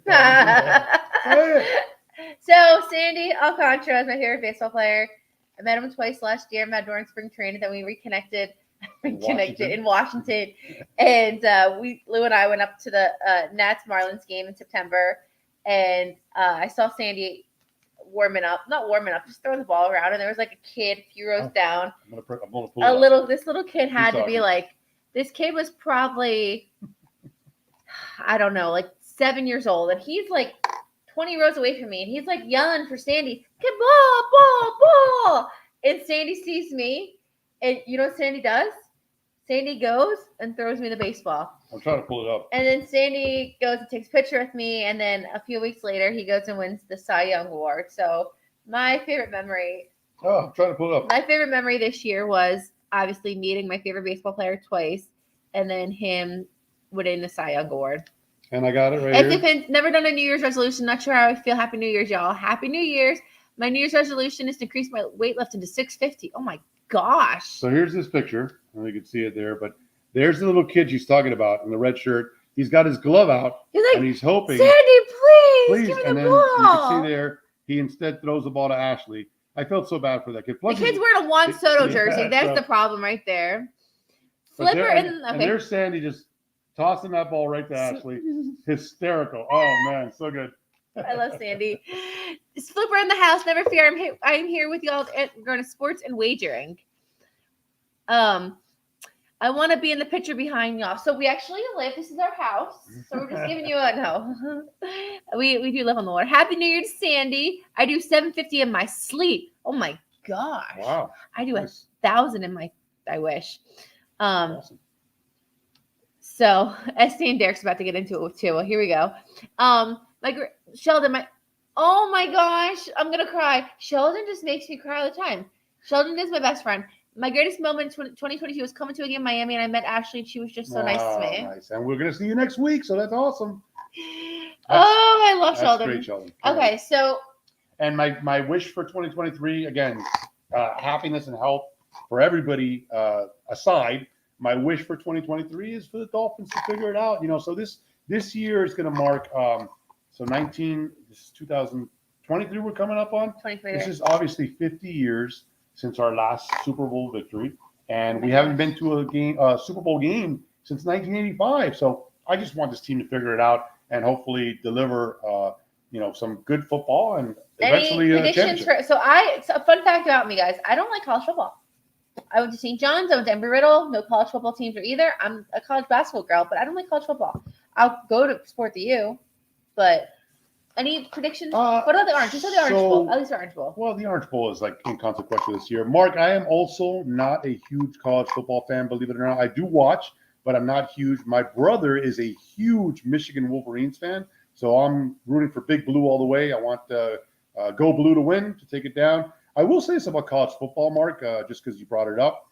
So Sandy Alcantara is my favorite baseball player. I met him twice last year. I met during spring training. Then we reconnected in Washington. And Lou and I went up to the Nats Marlins game in September. And I saw Sandy not warming up, just throwing the ball around. And there was like a kid a few rows down. I'm gonna pull this little kid had to be like, this kid was probably, I don't know, like 7 years old. And he's like 20 rows away from me. And he's like yelling for Sandy, get ball. And Sandy sees me. And you know what Sandy does? Sandy goes and throws me the baseball. I'm trying to pull it up. And then Sandy goes and takes a picture with me. And then a few weeks later, he goes and wins the Cy Young Award. So my favorite memory. Oh, I'm trying to pull it up. My favorite memory this year was obviously meeting my favorite baseball player twice, and then him winning the Cy Young Award. And I got it right If here. you've never done a New Year's resolution, not sure how I feel. Happy New Year's, y'all. Happy New Year's. My New Year's resolution is to increase my weightlifting to 650. Oh my gosh. So here's this picture. You can see it there, but there's the little kid she's talking about in the red shirt. He's got his glove out, He's like, and he's hoping, Sandy, please give me and the then ball. you can see there, he instead throws the ball to Ashley. I felt so bad for that kid. The Plus, kid's wearing a Juan Soto jersey. Yeah, That's so- the problem right there. but Flipper there- and and okay. there's Sandy just tossing that ball right to Ashley. Hysterical. Oh man, so good. I love Sandy. It's Flipper in the house. Never fear. I'm here with y'all. We're going to sports and wagering. I want to be in the picture behind y'all. So we actually live. This is our house. So we're just giving you a no. We do live on the water. Happy New Year to Sandy. I do 750 in my sleep. Oh my gosh. Wow. I do Nice. 1,000 in my. I wish. Awesome. So SC and Derek's about to get into it too. Well, here we go. Sheldon, oh my gosh, I'm gonna cry. Sheldon just makes me cry all the time. Sheldon is my best friend. My greatest moment in 2022 was coming to a game in Miami, and I met Ashley, and she was just so nice to me. Nice. And we're gonna see you next week, so that's awesome. I love That's Sheldon. great, Sheldon. Okay, so And my wish for 2023, again, happiness and health for everybody aside. My wish for 2023 is for the Dolphins to figure it out. So this year is going to mark this is 2023 we're coming up on. 2023. This is obviously 50 years since our last Super Bowl victory, and we haven't been to a Super Bowl game since 1985. So I just want this team to figure it out and hopefully deliver some good football and eventually Any a predictions championship. so a fun fact about me, guys. I don't like college football. I went to St. John's. I went to Embry-Riddle. No college football teams are either. I'm a college basketball girl, but I don't like college football. I'll go to Sport the U, but any predictions? What about the Orange? Just say the Orange Bowl. At least the Orange Bowl. Well, the Orange Bowl is like inconsequential this year. Mark, I am also not a huge college football fan, believe it or not. I do watch, but I'm not huge. My brother is a huge Michigan Wolverines fan, so I'm rooting for Big Blue all the way. I want Go Blue to win, to take it down. I will say this about college football, Mark, just because you brought it up.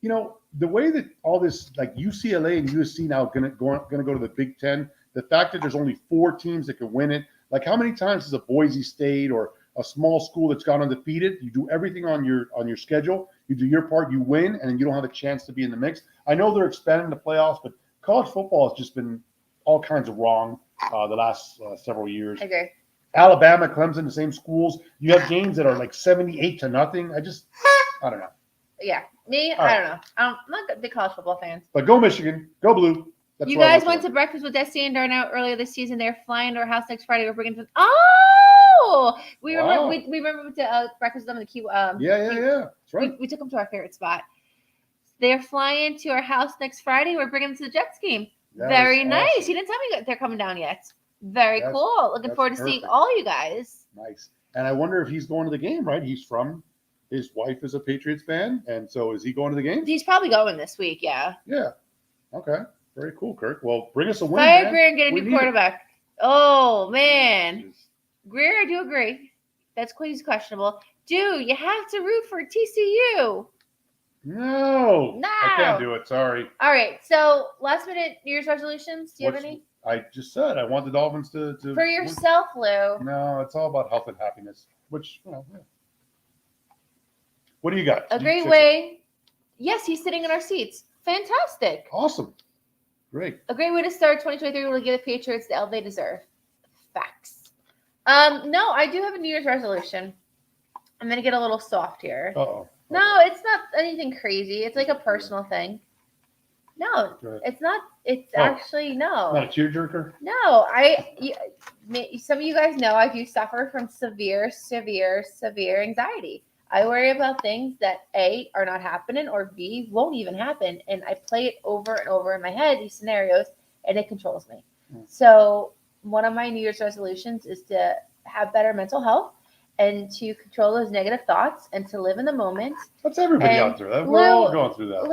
The way that all this, like UCLA and USC now going to go to the Big Ten, the fact that there's only 4 teams that can win it, like how many times has a Boise State or a small school that's gone undefeated? You do everything on your schedule. You do your part, you win, and then you don't have a chance to be in the mix. I know they're expanding the playoffs, but college football has just been all kinds of wrong the last several years. I agree. Alabama, Clemson, the same schools. You have games that are like 78-0. I don't know. Yeah, me. All I right. don't know. I'm not a big college football fans. But go Michigan, go Blue. That's You what I guys look went for. to breakfast with Desi and Darnell earlier this season. They're flying to our house next Friday. We're bringing them. Oh, we remember. Wow. We remember we did breakfast with them in the Key. Yeah. That's right. We took them to our favorite spot. They're flying to our house next Friday. We're bringing them to the Jets game. That Very is nice. awesome. He didn't tell me they're coming down yet. Very That's- cool. Looking that's forward to seeing perfect. all you guys. Nice. And I wonder if he's going to the game, right? His wife is a Patriots fan. And so is he going to the game? He's probably going this week. Yeah. Yeah. Okay. Very cool, Kirk. Well, bring us a win, Fire man. Greer and get a We new need it. quarterback. Oh man. Greer, I do agree. That's he's questionable. Dude, you have to root for TCU. No. I can't do it. Sorry. All right. So last minute New Year's resolutions. Do you have What's- any? I just said I want the Dolphins to For yourself, Lou. No, it's all about health and happiness. Which, yeah. What do you got? A You great fix it. way. Yes, he's sitting in our seats. Fantastic. Awesome. Great. A great way to start 2023 will give the Patriots the L they deserve. Facts. No, I do have a New Year's resolution. I'm gonna get a little soft here. Uh-oh. No, it's not anything crazy. It's like a personal thing. No, Go ahead. it's not. It's Oh. actually no. Not a tearjerker? No, some of you guys know I do suffer from severe anxiety. I worry about things that A, are not happening, or B, won't even happen. And I play it over and over in my head, these scenarios, and it controls me. Mm. So one of my New Year's resolutions is to have better mental health and to control those negative thoughts and to live in the moment. That's everybody And out there. We're all going through that.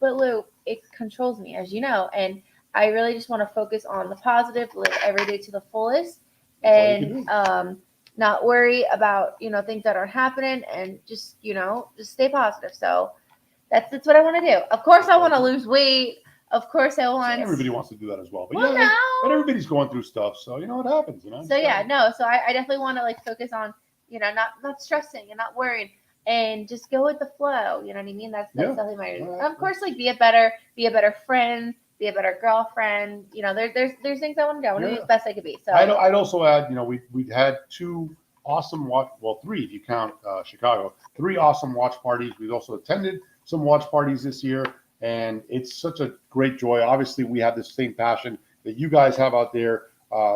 Lou, it controls me, as you know, and I really just want to focus on the positive, live every day to the fullest, and not worry about things that aren't happening, and just stay positive. So that's what I want to do. Of course, I want to lose weight. Of course, I want. Everybody wants to do that as well. But no. but everybody's going through stuff, so what happens. So yeah, no. So I definitely want to focus on not stressing and not worrying, and just go with the flow. You know what I mean? That's definitely my. Of course, be a better friend, be a better girlfriend. There's things I want to do. I want to be as best I could be. So I'd also add, we've had three if you count Chicago, 3 awesome watch parties. We've also attended some watch parties this year, and it's such a great joy. Obviously, we have the same passion that you guys have out there,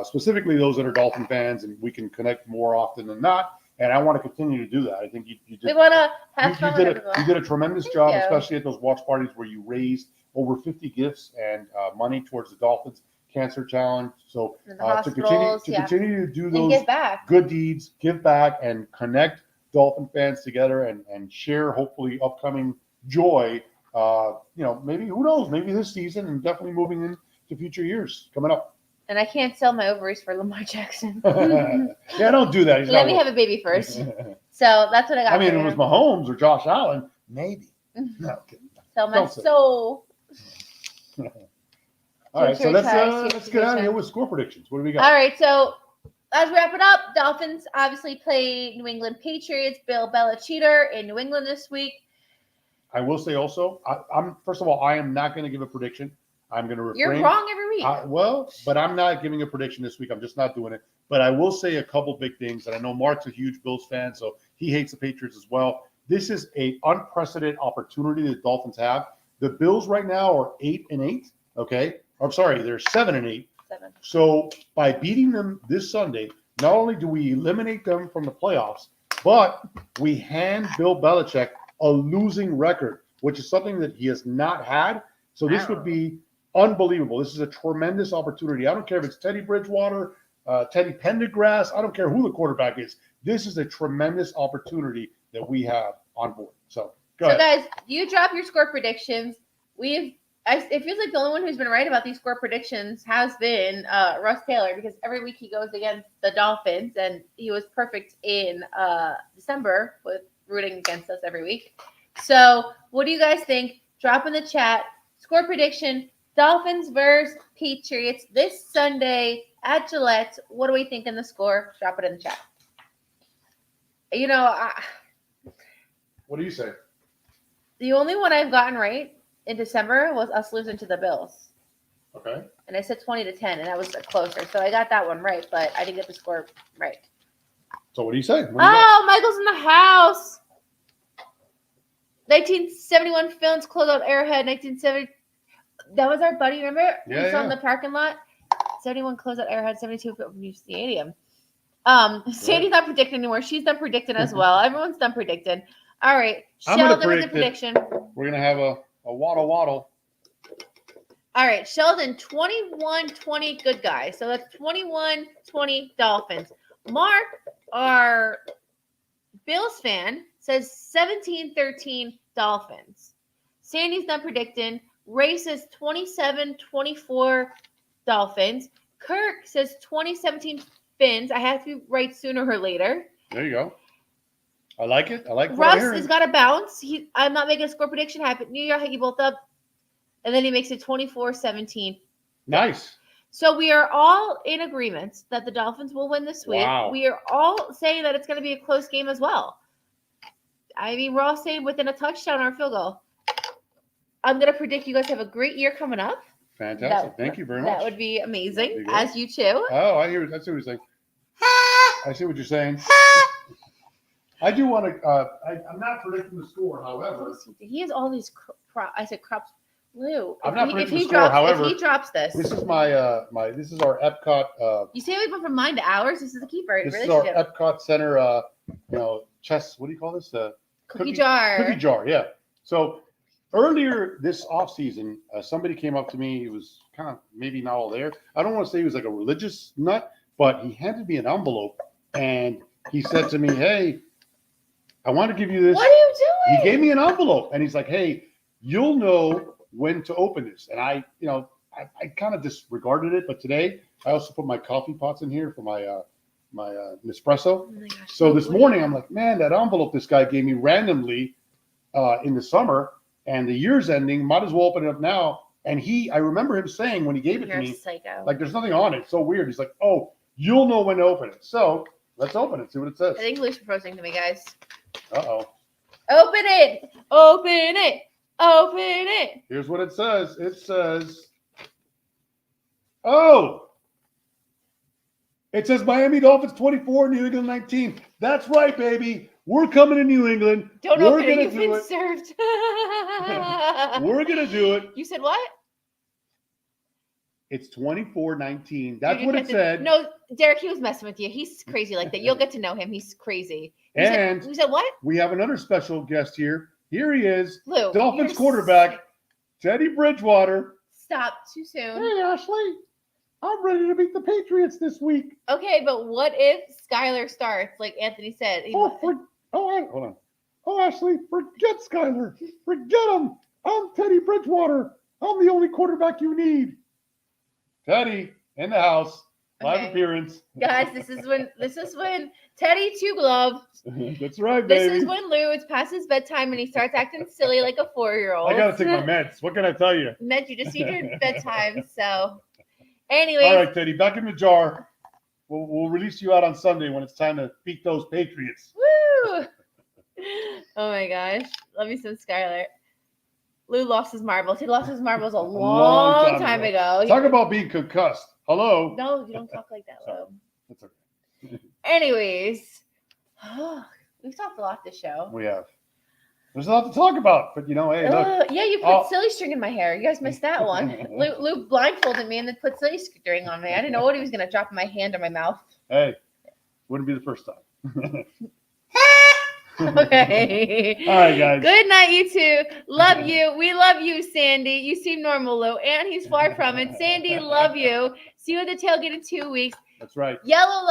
specifically those that are Dolphin fans, and we can connect more often than not. And I want to continue to do that. I think you did. We want to have fun with everyone. You did a tremendous job, especially at those watch parties where you raised over 50 gifts and money towards the Dolphins Cancer Challenge. So to continue to do those good deeds, give back, and connect Dolphin fans together, and share hopefully upcoming joy. Maybe, who knows, maybe this season, and definitely moving into future years coming up. And I can't sell my ovaries for Lamar Jackson. Yeah, don't do that. Let me have a baby first. So that's what I got. I mean, if it was Mahomes or Josh Allen, maybe. No, sell my soul. All right, so let's get out of here with score predictions. What do we got? All right, so as we wrap it up, Dolphins obviously play New England Patriots. Bill Belichick in New England this week. I will say also, first of all, I am not going to give a prediction. I'm going to refrain. You're wrong every week. But I'm not giving a prediction this week. I'm just not doing it. But I will say a couple big things. And I know Mark's a huge Bills fan, so he hates the Patriots as well. This is an unprecedented opportunity that Dolphins have. The Bills right now are 8-8. Okay, I'm sorry, they're 7-8. So by beating them this Sunday, not only do we eliminate them from the playoffs, but we hand Bill Belichick a losing record, which is something that he has not had. So this would be unbelievable. This is a tremendous opportunity. I don't care if it's Teddy Bridgewater, Teddy Pendergrass. I don't care who the quarterback is. This is a tremendous opportunity that we have on board. So go ahead. Guys, you drop your score predictions. It feels like the only one who's been right about these score predictions has been Russ Taylor, because every week he goes against the Dolphins, and he was perfect in December with rooting against us every week. So what do you guys think? Drop in the chat. Score prediction, Dolphins versus Patriots this Sunday at Gillette. What do we think in the score? Drop it in the chat. What do you say? The only one I've gotten right in December was us losing to the Bills. Okay. And I said 20-10, and that was closer. So I got that one right, but I didn't get the score right. So what do you say? Michael's in the house. 1971 Films closeout Arrowhead. 1970. That was our buddy, remember? Yeah, we saw in the parking lot. 71 closeout Arrowhead. 72 from New Stadium. Sandy's not predicting anymore. She's done predicting as well. Everyone's done predicting. All right. Sheldon with the prediction. We're going to have a waddle. All right. Sheldon, 21-20 good guy. So that's 21-20 Dolphins. Mark, our Bills fan, says 17-13 Dolphins. Sandy's done predicting. Ray says 27-24 Dolphins. Kirk says 2017 Fins. I have to write sooner or later. There you go. I like it. Russ has got to bounce. I'm not making a score prediction happen. New York, you both up. And then he makes it 24-17. Nice. So we are all in agreement that the Dolphins will win this week. Wow. We are all saying that it's going to be a close game as well. I mean, we're all saying within a touchdown or a field goal. I'm going to predict you guys have a great year coming up. Fantastic. Thank you very much. That would be amazing, as you too. Oh, I hear. That's what you're saying. I see what you're saying. I do want to. I'm not predicting the score, however. He has all these crops. Lou, I'm not predicting the score. However, if he drops this, this is my This is our Epcot. You say we went from mine to ours. This is a keeper. This is our Epcot Center. Chess. What do you call this? Cookie jar. Cookie jar. Yeah. So earlier this off season, somebody came up to me. He was kind of maybe not all there. I don't want to say he was like a religious nut, but he handed me an envelope, and he said to me, "Hey, I want to give you this." What are you doing? He gave me an envelope, and he's like, "Hey, you'll know when to open this." And I kind of disregarded it, but today I also put my coffee pots in here for my Nespresso. Oh my gosh, So this morning I'm like, man, that envelope this guy gave me randomly in the summer, and the year's ending. Might as well open it up now. And I remember him saying when he gave it You're to a me, psycho. like, there's nothing on it. It's so weird. He's like, "Oh, you'll know when to open it." So let's open it. See what it says. I think Lou's proposing to me, guys. Uh-oh. Open it! Open it! Open it! Here's what it says. It says, oh, it says Miami Dolphins 24, New England 19. That's right, baby. We're coming to New England. Don't We're open it. gonna You've do been it. served. We're going to do it. You said what? It's 24-19. That's Dude, what you it can't said. No, Derek, he was messing with you. He's crazy like that. You'll get to know him. He's crazy. You And you said what? we have another special guest here. Here he is, Lou, Dolphins you're quarterback, Teddy Bridgewater. Stop too soon. Hey, Ashley, I'm ready to beat the Patriots this week. Okay, but what if Skylar starts, like Anthony said? Hold on. Oh, Ashley, forget Skyler. Forget him. I'm Teddy Bridgewater. I'm the only quarterback you need. Teddy in the house. Live Okay. appearance. Guys, this is when Teddy Two Glove. That's right, baby. This is when Lou, it's past his bedtime and he starts acting silly like a 4-year-old. I gotta take my meds. What can I tell you? Ned, you just need your bedtime. So, anyways. All right, Teddy, back in the jar. We'll release you out on Sunday when it's time to beat those Patriots. Woo! Oh my gosh. Love me some Skylar. Lou lost his marbles. He lost his marbles a long time ago. Talk about being concussed. Hello. No, you don't talk like that, Lou. That's okay. Anyways, we've talked a lot this show. We have. There's a lot to talk about, but hey, look. Yeah, you put silly string in my hair. You guys missed that one. Lou blindfolded me and then put silly string on me. I didn't know what he was going to drop in my hand or my mouth. Hey, wouldn't be the first time. Okay. All right, guys. Good night, you two. Love you. We love you, Sandy. You seem normal, Lou, and he's far from it. Sandy, love you. See you at the tailgate in 2 weeks. That's right. Yellow.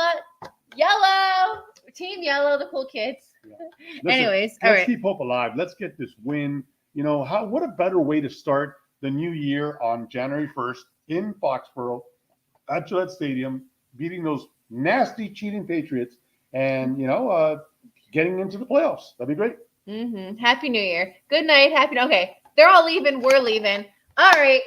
Team Yellow, the cool kids. Yeah. Listen, Anyways, all let's right. keep hope alive. Let's get this win. What a better way to start the new year on January 1st in Foxborough at Gillette Stadium, beating those nasty cheating Patriots and, getting into the playoffs. That'd be great. Mm-hmm. Happy New Year. Good night. Okay. They're all leaving. We're leaving. All right.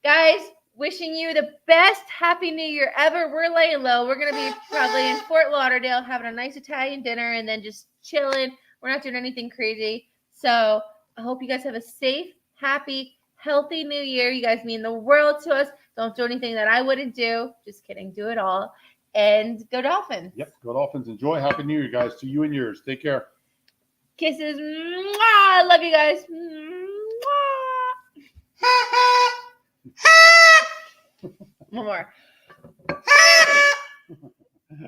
Guys, wishing you the best Happy New Year ever. We're laying low. We're going to be probably in Fort Lauderdale having a nice Italian dinner and then just chilling. We're not doing anything crazy. So I hope you guys have a safe, happy, healthy New Year. You guys mean the world to us. Don't do anything that I wouldn't do. Just kidding. Do it all. And go Dolphins. Yep. Go Dolphins. Enjoy. Happy New Year, guys. To you and yours. Take care. Kisses. Mwah. Love you guys. Mwah. One more.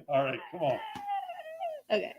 All right. Come on. Okay.